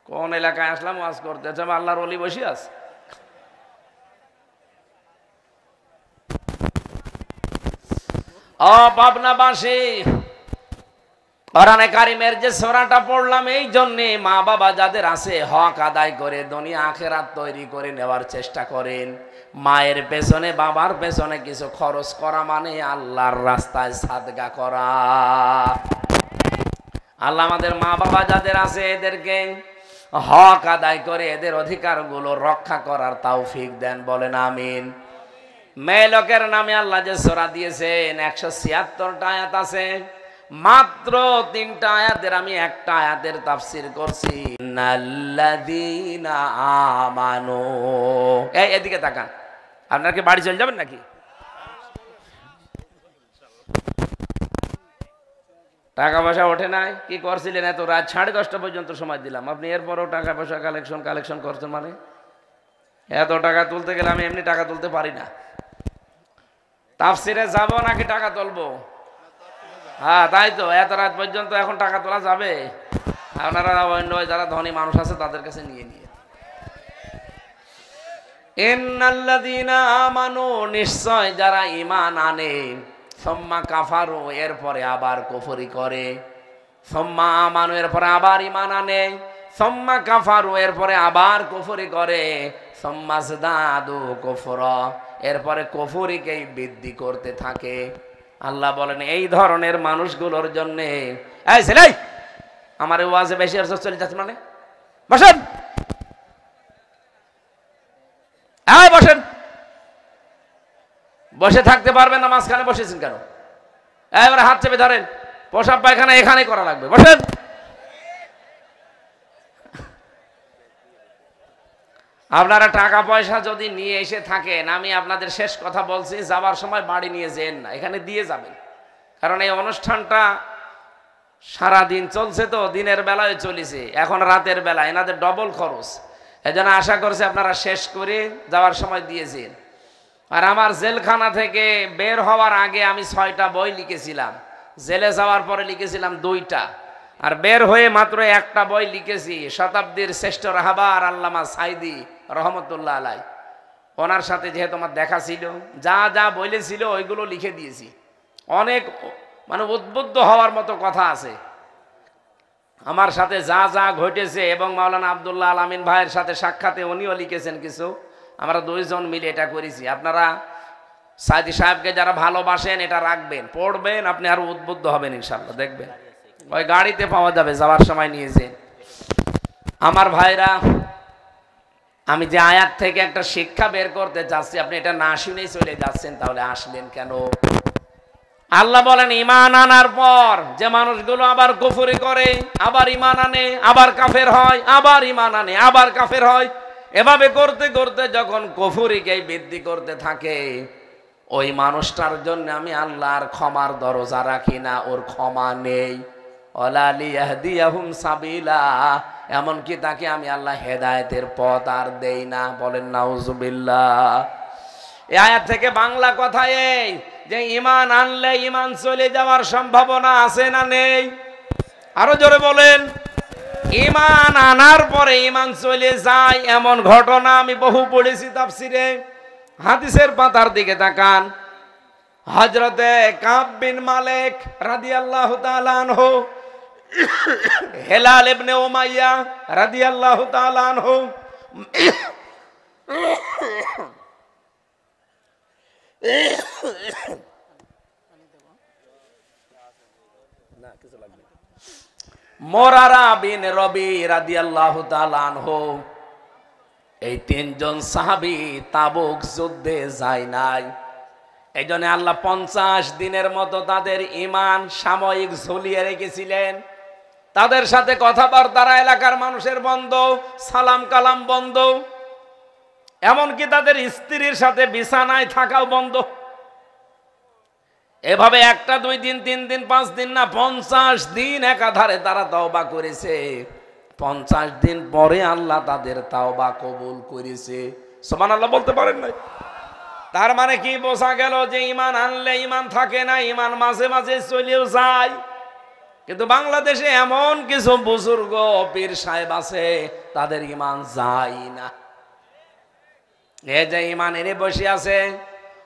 কোন এলাকায় আসলাম ওয়াজ করতে, আল্লাহর ওলি বসে আছে। ও পাবনাবাসী, কোরআনে কারিমের যে সূরাটা পড়লাম এই জন্যে মা বাবা যাদের আছে হক আদায় করে দুনিয়া আখিরাত তৈরি করে নেওয়ার চেষ্টা করেন। মায়ের পেছনে বাবার পেছনে কিছু খরচ করা মানে আল্লাহর রাস্তায় সাদকা করা। আল্লাহ আমাদের মা বাবা যাদের আছে এদেরকে হক আদায় করে এদের অধিকারগুলো রক্ষা করার তৌফিক দেন, বলেন আমিন। মেয়ে লোকের নামে আল্লাহ যে সূরা দিয়েছেন 176টা আয়াত আছে, মাত্র 3টা আয়াতের আমি একটা আয়াতের তাফসীর করছি। ইন্নাল্লাযীনা আমানু, এদিকে তাকান, আপনারা কি বাড়ি চলে যাবেন নাকি? টাকা পয়সা ওঠে নাই, কি করছিলেন এত রাত 10:30 পর্যন্ত সময় দিলাম, আপনি এরপরও টাকা পয়সা কালেকশন করছেন মানে? এত টাকা তুলতে গেলে আমি এমনি টাকা তুলতে পারি না। তাফসিরে যাব নাকি টাকা তুলবো? হ্যাঁ তাই তো, এত রাত পর্যন্ত এখন টাকা তোলা যাবে? আপনারা অন্য যারা ধনী মানুষ আছে তাদের কাছে নিয়ে নিয়ে। ইন্নাল্লাযীনা আমানু, নিশ্চয় যারা ঈমান আনে, সুম্মা কাফারু, এরপরে আবার কুফরি করে, সুম্মা আমানু এরপরে আবার ঈমান আনে, সুম্মা কাফারু এরপরে আবার কুফরি করে, সুম্মা যাদাদু কুফরা এরপরে কুফরিকেই বৃদ্ধি করতে থাকে। আল্লাহ বলেন এই ধরনের মানুষগুলোর জন্য, এই ছেলে আমার ওয়াজে বেশি আর চলে যাচ্ছে মানে, বসেন, এই বসেন, বসে থাকতে পারবেন না, মাঝখানে বসেছেন কেন? এবারে হাত চেপে ধরেন, পেশাব পায়খানা এখানে করা লাগবে, বসেন। আপনারা টাকা পয়সা যদি নিয়ে এসে থাকেন, আমি আপনাদের শেষ কথা বলছি, যাবার সময় বাড়ি নিয়ে যেন না, এখানে দিয়ে যাবেন। কারণ এই অনুষ্ঠানটা সারা দিন চলছে, তো দিনের বেলায় চলেছে, এখন রাতের বেলা এনাদের ডবল খরচ। এজন্য আশা করছি আপনারা শেষ করে যাওয়ার সময় দিয়েছেন। আর আমার জেলখানা থেকে বের হওয়ার আগে আমি 6টা বই লিখেছিলাম, জেলে যাওয়ার পরে লিখেছিলাম 2টা, আর বের হয়ে মাত্র একটা বই লিখেছি। শতাব্দীর শ্রেষ্ঠ রাহবার আল্লামা সাইদি রহমতুল্লাহ আলাই, ওনার সাথে যেহেতু আমার দেখা ছিল, যা যা বলেছিল ওইগুলো লিখে দিয়েছি। অনেক মানে উদ্বুদ্ধ হওয়ার মতো কথা আছে আমার সাথে, যা যা ঘটেছে, এবং মাওলানা আব্দুল্লাহ আল আমিন ভাইয়ের সাথে সাক্ষাতে উনিও লিখেছেন কিছু, আমরা 2 জন মিলে এটা করেছি। আপনারা সাইদি সাহেবকে যারা ভালোবাসেন এটা রাখবেন, পড়বেন, আপনি আরো উদ্বুদ্ধ হবেন ইনশাআল্লাহ, দেখবেন ওই গাড়িতে পাওয়া যাবে, যাওয়ার সময় নিয়েছে। আমার ভাইরা, আমি যে আয়াত থেকে একটা শিক্ষা বের করতে চাচ্ছি, আপনি এটা না শুনেই চলে যাচ্ছেন, তাহলে আসলেন কেন? আল্লাহ বলেন ঈমান আনার পর যে মানুষগুলো আবার কুফরি করে, আবার ঈমান আনে, আবার কাফের হয়, আবার ঈমান আনে, আবার কাফের হয়, এভাবে করতে করতে যখন কুফরিকে বৃদ্ধি করতে থাকে, ওই মানুষটার জন্য আমি আল্লাহর ক্ষমার দরজা রাখি না, ওর ক্ষমা নেই। ওয়ালা লিয়াহদিয়াহুম সাবিলা, এমনকি তাকে আমি আল্লাহ হেদায়েতের পথ আর দেই না, বলেন নাউজুবিল্লাহ। এই আয়াত থেকে বাংলা কথা এই যে ঈমান আনলে ঈমান চলে যাওয়ার সম্ভাবনা আছে না নেই? আরো জোরে বলেন। ইমান আনার পরে ইমান চলে যায় এমন ঘটনা আমি বহু পড়েছি তাফসিরে। হাদিসের পাতার দিকে তাকান, হযরতে কাব বিন মালিক রাদিয়াল্লাহু তাআলা আনহু, হেলাল ইবনে উমাইয়া রাদিয়াল্লাহু তাআলা আনহু, মুরারা বিন রবি রাদিয়াল্লাহু তাআলা আনহু, এই তিনজন সাহাবী তাবুক যুদ্ধে যায় নাই। এই জন্য আল্লাহ 50 দিনের মতো তাদের ঈমান সাময়িক ঝুলিয়ে রেখেছিলেন। তাদের সাথে কথাবার্তা এলাকার মানুষের বন্ধ, সালাম কালাম বন্ধ, এমনকি তাদের স্ত্রীর সাথে বিছানায় থাকাও বন্ধ। এভাবে 1 2 দিন 3 দিন 5 দিন না, 50 দিন একাধারে তারা তওবা করেছে। 50 দিন পরে আল্লাহ তাদের তওবা কবুল করেছে। সুবহানাল্লাহ বলতে পারেন না? তার মানে কি বোঝা গেল যে ঈমান আনলে ঈমান থাকে না, ঈমান মাঝে মাঝে চলেও যায়। কিন্তু বাংলাদেশে এমন কিছু বুজুর্গ পীর সাহেব আছে তাদের ঈমান যায় না। এই যে ঈমান এনে বসে আছে,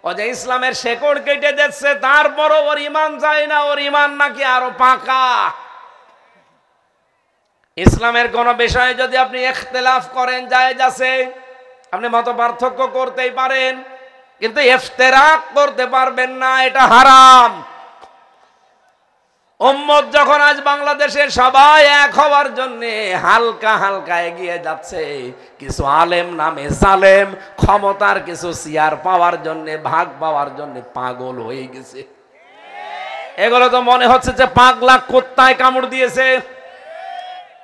ও যে ইসলামের শেকড় কেটে দিচ্ছে, তারপরও ওর ঈমান যায় না। ওর ঈমান নাকি আরো পাকা। ইসলামের কোন বিষয়ে যদি আপনি ইখতিলাফ করেন জায়েজ আছে, আপনি মত পার্থক্য করতেই পারেন, কিন্তু ইফতিরাক করতে পারবেন না, এটা হারাম। উম্মত যখন আজ বাংলাদেশে সবাই এক হওয়ার জন্য হালকা হালকা এগিয়ে যাচ্ছে, কিছু আলেম নামে জালেম ক্ষমতার কিছু চেয়ার পাওয়ার জন্য, ভাগ পাওয়ার জন্য পাগল হয়ে গেছে। এগুলো তো মনে হচ্ছে যে পাগলা কুত্তায় কামড় দিয়েছে।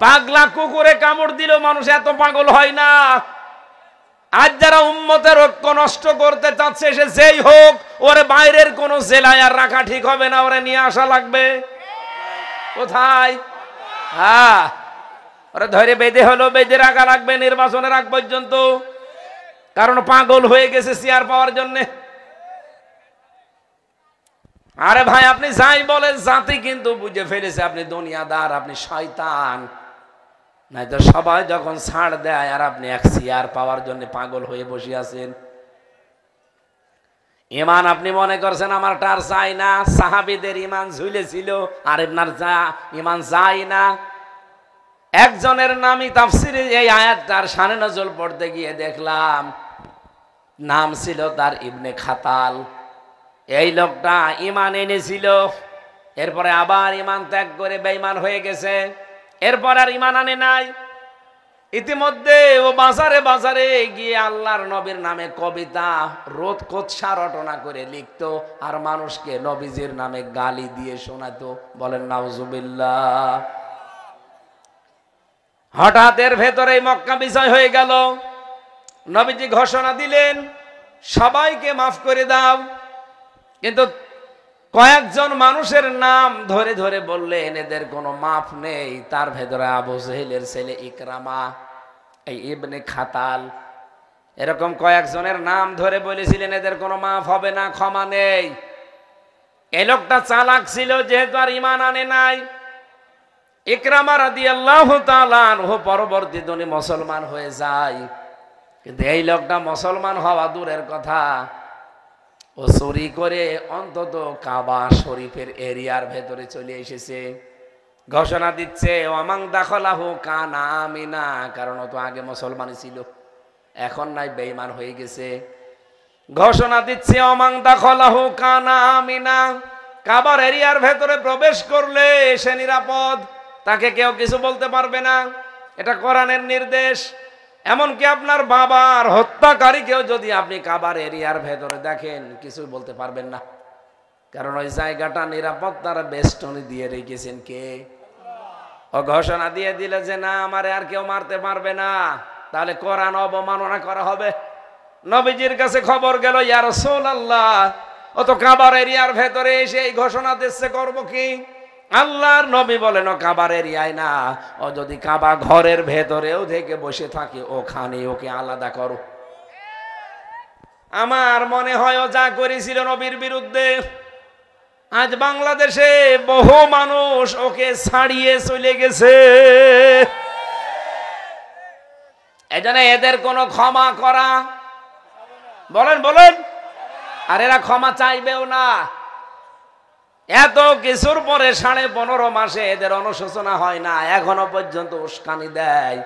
পাগলা কুকুরে কামড় দিলেও মানুষ এত পাগল হয় না। আজ যারা উম্মতের ঐক্য নষ্ট করতে চাচ্ছে, সে যেই হোক, ওরে বাইরের কোন জেলায় আর রাখা ঠিক হবে না, ওরে নিয়ে আসা লাগবে। কোথায়? হ্যাঁ, ওরা ধরে বেঁধে হলো বেঁধে রাখা লাগবে নির্বাচনের আগ পর্যন্ত, কারণ পাগল হয়ে গেছে চেয়ার পাওয়ার জন্য। আরে ভাই, আপনি যাই বলেন, জাতি কিন্তু বুঝে ফেলেছে আপনি দুনিয়াদার, আপনি শয়তান। নাই তো সবাই যখন ছাড় দেয় আর আপনি এক চেয়ার পাওয়ার জন্য পাগল হয়ে বসে আছেন। ঈমান আপনি মনে করছেন আমার টার চাই না, সাহাবীদের ঈমান ঝুলেছিল, আর আপনার ঈমান যায় না। একজনের নামই তাফসিরে এই আয়াতটার শানে নজল পড়তে গিয়ে দেখলাম, নাম ছিল তার ইবনে খাতাল। এই লোকটা ঈমান এনেছিল, এরপরে আবার ঈমান ত্যাগ করে বেঈমান হয়ে গেছে, এরপর আর ঈমান আনে নাই। ইতিমধ্যে ও বাজারে বাজারে গিয়ে আল্লাহর নবীর নামে কবিতা রোদ কোৎসা রটনা করে লিখতো, আর মানুষকে নবীজির নামে গালি দিয়ে শোনাতো। বলেন নাউজুবিল্লাহ। হঠাৎ এর ভেতরে মক্কা বিজয় হয়ে গেল। নবীজি ঘোষণা দিলেন, সবাইকে মাফ করে দাও। কিন্তু কয়েকজন মানুষের নাম ধরে ধরে বললেন এদের কোনো মাফ নেই। তার ভেতরে আবু জেহেলের ছেলে ইকরামা, এই ইবনে খাতাল, এরকম কয়েকজনের নাম ধরে বলেছিলেন এদের কোনো মাফ হবে না, ক্ষমা নেই। এই লোকটা চালাক ছিল, যেহেতু আর ঈমান আনে নাই। ইকরামা রাদিয়াল্লাহু তাআলা আনহু পরবর্তী দিনে মুসলমান হয়ে যায়। কিন্তু এই লোকটা মুসলমান হওয়া দূরের কথা, ও চুরি করে অন্তত কাবা শরীফের এরিয়ার ভেতরে চলে এসেছে। ঘোষণা দিচ্ছে ওয়ামান দাখালাহু কানা আমিনা, কারণ ও তো আগে মুসলমানই ছিল, এখন নাই বেঈমান হয়ে গেছে। ঘোষণা দিচ্ছে ওয়ামান দাখালাহু কানা আমিনা, কাবার এরিয়ার ভেতরে প্রবেশ করলে সে নিরাপদ, তাকে কেউ কিছু বলতে পারবে না। এটা কোরআনের নির্দেশ। এমনকি আপনার বাবার হত্যাকারীকেও যদি আপনি কাবার এরিয়ার ভেতরে দেখেন, কিছুই বলতে পারবেন না, কারণ ওই জায়গাটা নিরাপত্তার বেষ্টনী দিয়ে রেখেছেন কে? ও ঘোষণা দিয়ে দিলে যে না, আমারে আর কেউ মারতে পারবে না, তাহলে কোরআন অবমাননা করা হবে। নবীজির কাছে খবর গেল, ইয়া রাসূলুল্লাহ, ও তো কাবার এরিয়ার ভেতরে এসে এই ঘোষণা দিচ্ছে, করব কি? আল্লাহর নবী বলেন, ও কাবার এরিয়ায় না, ও যদি কাবা ঘরের ভেতরেও থেকে বসে থাকে, ওখানে ওকে আলাদা করো। আমার মনে হয় ও যা করেছিল নবীর বিরুদ্ধে, আজ বাংলাদেশে বহু মানুষ ওকে ছাড়িয়ে চলে গেছে। এজন্য এদের কোনো ক্ষমা করা, বলেন বলেন, আর এরা ক্ষমা চাইবেও না। এত কিছুর পরে 15.5 মাসে এদের অনুশোচনা হয় না, এখনো পর্যন্ত উস্কানি দেয়।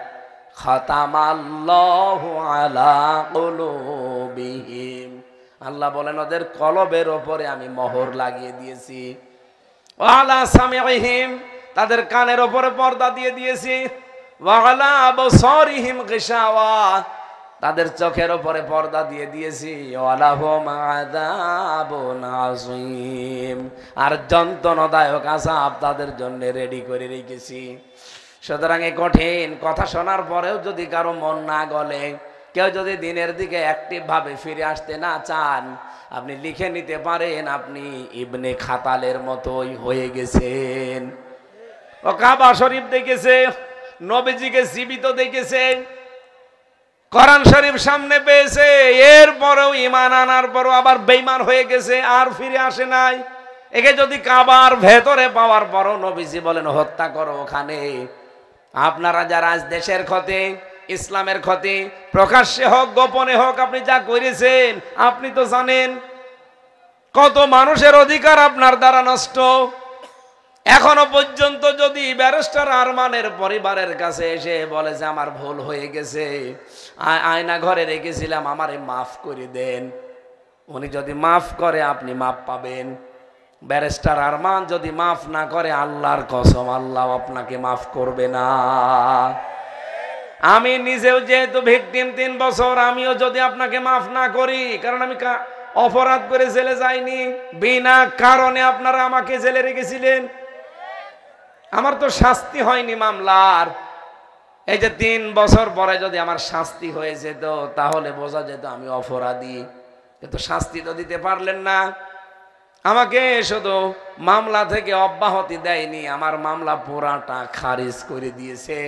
খাতামাল্লাহু আলা কুলুবিহিম, আল্লাহ বলেন ওদের কলবের ওপরে আমি মোহর লাগিয়ে দিয়েছি। ওয়া আলা সামিইহিম, তাদের কানের ওপরে পর্দা দিয়ে দিয়েছি। ওয়া আলা আবসারিহিম গিশাওয়া, তাদের চোখের ওপরে পর্দা দিয়ে দিয়েছি। ওয়ালাহুম আযাবুন আযীম, আর যন্ত্রণাদায়ক আযাব তাদের জন্য রেডি করে রেখেছি। সুতরাং এই কঠিন কথা শোনার পরেও যদি কারো মন না গলে, কেউ যদি দিনের দিকে অ্যাক্টিভ ভাবে ফিরে আসতে না চান, আপনি লিখে নিতে পারেন আপনি ইবনে খাতালের মতোই হয়ে গেছেন। ও কাবা শরীফ দেখেছে, নবীজিকে জীবিত দেখেছে, কোরআন শরীফ সামনে পেয়েছে, এরপরেও ঈমান আনার পরও আবার বেঈমান হয়ে গেছে, আর ফিরে আসে নাই। একে যদি কাবার ভেতরে পাওয়ার পরও নবীজি বলেন হত্যা করো ওখানে। আপনারা যারা আজ দেশের ক্ষতি, ইসলামের ক্ষতি, প্রকাশ্যে হোক গোপনে হোক, আপনি যা করেছেন আপনি তো জানেন। কত মানুষের অধিকার আপনার দ্বারা নষ্ট। এখনো পর্যন্ত যদি ব্যারিস্টার আরমানের পরিবারের কাছে এসে বলে যে আমার ভুল হয়ে গেছে, আয়না ঘরে রেখেছিলাম, আমারে মাফ করে দেন, উনি যদি মাফ করে আপনি মাফ পাবেন। ব্যারিস্টার আরমান যদি মাফ না করে, আল্লাহর কসম আল্লাহ আপনাকে মাফ করবে না। আমি নিজেও যেহেতু ভিকটিম 3 বছর, আমিও যদি আপনাকে মাফ না করি, কারণ আমি অপরাধ করে জেলে যাইনি, বিনা কারণে আপনারা আমাকে জেলে রেখেছিলেন, আমার তো শাস্তি হয়নি মামলার। এই যে 3 বছর পরে যদি আমার শাস্তি হয়ে যেত, তাহলে বোঝা যেত আমি অপরাধী, কিন্তু শাস্তি তো দিতে পারলেন না। আমাকে শুধু মামলা থেকে অব্যাহতি দেয়নি, আমার মামলা পুরাটা খারিজ করে দিয়েছে।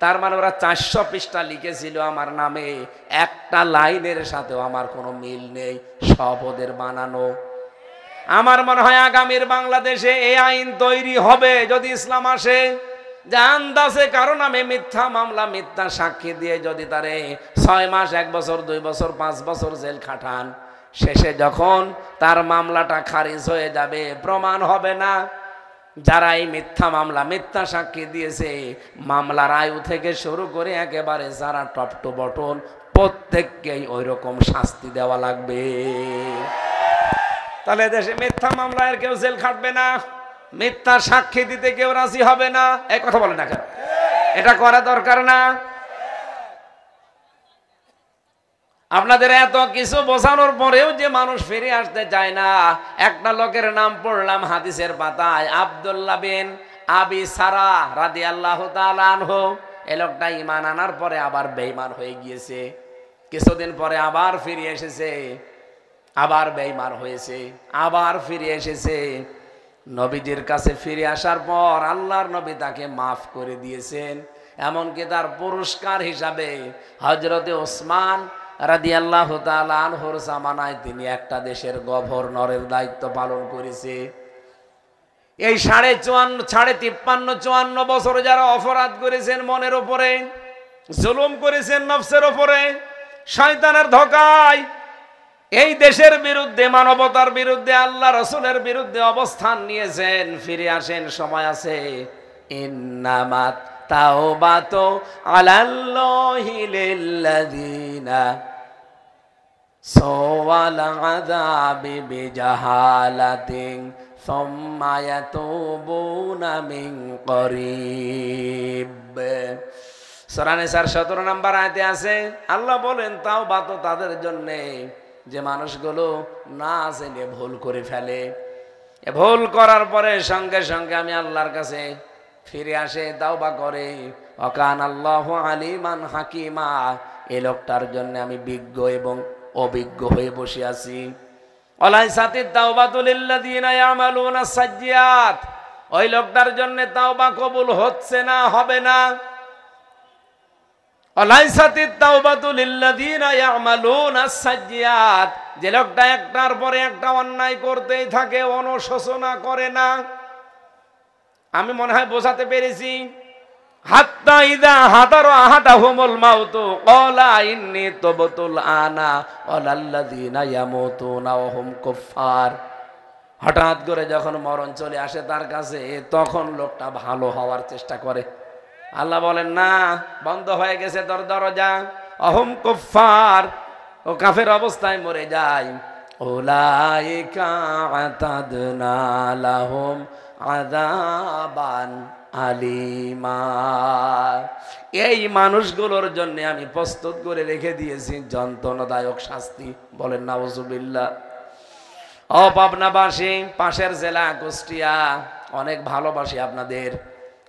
তার মানে ওরা 400 পৃষ্ঠা লিখেছিল আমার নামে, একটা লাইনের সাথেও আমার কোনো মিল নেই, সব ওদের বানানো। আমার মনে হয় আগামীর বাংলাদেশে এই আইন তৈরি হবে যদি ইসলাম আসে, যে আন্দাজে কারো নামে মিথ্যা মামলা, মিথ্যা সাক্ষী দিয়ে যদি তারে 6 মাস, 1 বছর, 2 বছর, 5 বছর জেল খাটান, শেষে যখন তার মামলাটা খারিজ হয়ে যাবে, প্রমাণ হবে না যারা এই মিথ্যা মামলা, মিথ্যা সাক্ষী দিয়েছে, মামলার আয়ু থেকে শুরু করে একেবারে যারা টপ টু বটন, প্রত্যেককেই ওই রকম শাস্তি দেওয়া লাগবে। তাহলে দেশে মিথ্যা মামলায় কেউ জেল খাটবে না, মিথ্যা সাক্ষী দিতে কেউ রাজি হবে না। এই কথা বলে না কেন? এটা করা দরকার না? আপনাদের এত কিছু বোঝানোর পরেও যে মানুষ ফিরে আসতে চায় না। একটা লোকের নাম পড়লাম হাদিসের পাতায়, আব্দুল্লাহ বিন আবি সারা রাদিয়াল্লাহু তাআলা আনহু। এই লোকটা ঈমান আনার পরে আবার বেঈমান হয়ে গিয়েছে, কিছুদিন পরে আবার ফিরে এসেছে, আবার বেঈমান হয়েছে, আবার ফিরে এসেছে। নবীজির কাছে ফিরে আসার পর আল্লাহর নবী তাকে মাফ করে দিয়েছেন। এমনকি তার পুরস্কার হিসাবে হযরতে ওসমান রাদিয়াল্লাহু তাআলা আনহুর জামানায় তিনি একটা দেশের গভর্নরের দায়িত্ব পালন করেছে। এই 53 বছর যারা অপরাধ করেছেন, মনের উপরে জুলুম করেছেন, নফসের উপরে, শয়তানের ধোঁকায় এই দেশের বিরুদ্ধে, মানবতার বিরুদ্ধে, আল্লাহ রাসূলের বিরুদ্ধে অবস্থান নিয়েছেন, ফিরে আসেন, সময় আছে। ইন্নামাত তাওবাতু আলাল্লাহি লিল্লাযিনা সাওয়াল আযাবি বিজাহালাতিন সুম্মা ইয়াতুবুনা মিন করিব। সূরা নিসার 17 নম্বর আয়াতে আছে, আল্লাহ বলেন তাওবা তো তাদের জন্য যে মানুষগুলো না জেনে ভুল করে ফেলে, ভুল করার পরে সঙ্গে সঙ্গে আমি আল্লাহর কাছে ফিরে আসে, তাওবা করে। ওয়াকান আল্লাহু আলিমান হাকিমা, এই লোকটার জন্য আমি বিজ্ঞ এবং অভিজ্ঞ হয়ে বসে আছি। ওয়ালাইসাতিত তাওবাতু লিল্লাযিনা ইয়ামালুনা সাজ্জিয়াত, ওই লোকটার জন্য তাওবা কবুল হচ্ছে না, হবে না। ওয়ালাইসাতিত তাওবাতু লিল্লাযিনা ইয়ামালুনা সাজ্জিয়াত, যে লোকটা একটার পরে একটা অন্যায় করতেই থাকে, অনুশোচনা করে না। আমি মনে হয় বোঝাতে পেরেছি। হাত্তা ইযা হাদারা আহাদাহুমুল মাউতু ক্বালা ইন্নী তুবতুল আনা ওয়ালাল্লাযীনা ইয়ামুতুনা ওয়া হুম কুফফার। হঠাৎ করে যখন মরণ চলে আসে তার কাছে, তখন লোকটা ভালো হওয়ার চেষ্টা করে। আল্লাহ বলেন না, বন্ধ হয়ে গেছে তোর দরজা, অহুম কুফফার, ও কাফের অবস্থায় মরে যায়। উলাইকা আতাদনা লাহুম আযাবান আলিমা, এই মানুষগুলোর জন্য আমি প্রস্তুত করে রেখে দিয়েছি যন্ত্রণাদায়ক শাস্তি। বলেন নাউজুবিল্লাহ। ও পাবনাবাসী, পাশের জেলা কুষ্টিয়া, অনেক ভালোবাসি আপনাদের,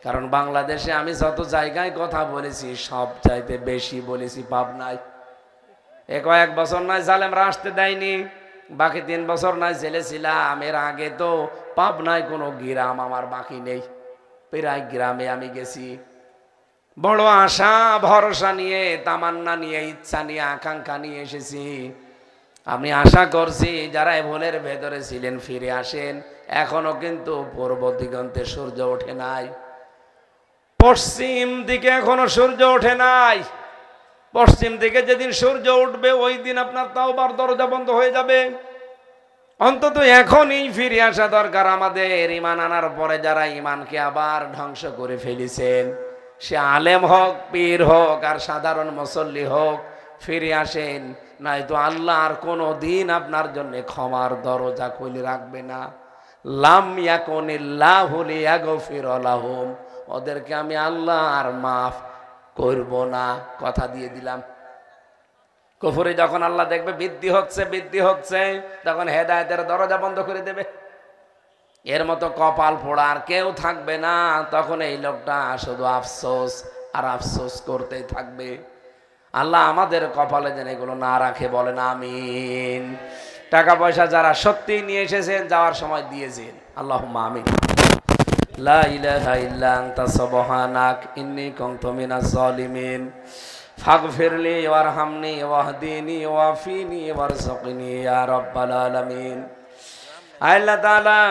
কারণ বাংলাদেশে আমি যত জায়গায় কথা বলেছি সব চাইতে বেশি বলেছি পাবনায়। কয়েক বছর নয় জালেমরা আসতে দেয়নি, বাকি 3 বছর নয় জেলে ছিলাম। এর আগে তো পাবনায় কোনো গ্রাম আমার বাকি নেই, প্রায় গ্রামে আমি গেছি। বড় আশা ভরসা নিয়ে, তামান্না নিয়ে, ইচ্ছা নিয়ে, আকাঙ্ক্ষা নিয়ে এসেছি। আমি আশা করছি যারা ভুলের ভেতরে ছিলেন ফিরে আসেন। এখনো কিন্তু পূর্ব দিগন্তে সূর্য ওঠে নাই, পশ্চিম দিকে এখনো সূর্য ওঠে নাই। পশ্চিম দিকে যেদিন সূর্য উঠবে ওই দিন আপনার তাওবার দরজা বন্ধ হয়ে যাবে। অন্তত এখনই ফিরে আসা দরকার আমাদের। ঈমান আনার পরে যারা ঈমানকে আবার ধ্বংস করে ফেলেছেন, সে আলেম হোক, পীর হোক, আর সাধারণ মুসল্লি হোক, ফিরে আসেন, নয়তো আল্লাহ আর কোনো দিন আপনার জন্য ক্ষমার দরজা খুলে রাখবে না। লাম ইয়াকুনিল্লাহু লিয়াগফিরা লাহুম, ওদেরকে আমি আল্লাহ আর মাফ করব না, কথা দিয়ে দিলাম। কুফরে যখন আল্লাহ দেখবে বৃদ্ধি হচ্ছে, তখন হেদায়েতের দরজা বন্ধ করে দেবে। এর মতো কপাল পোড়া আর কেউ থাকবে না। তখন এই লোকটা শুধু আফসোস আর আফসোস করতেই থাকবে। আল্লাহ আমাদের কপালে যেন এগুলো না রাখে, বলেন আমিন। টাকা পয়সা যারা সত্যি নিয়ে এসেছেন যাওয়ার সময় দিয়েছেন, আল্লাহুম্মা আমিন। লা ইলাহা ইল্লা আনতা সুবহানাক ইন্নী কুনতু মিনাজ জালিমিন ফাগফিরলি ওয়ারহামনি ওয়াহদিনি ওয়াফিনি ওয়ারযুকনি ইয়া রাব্বাল আলামিন। আল্লাহ তাআলা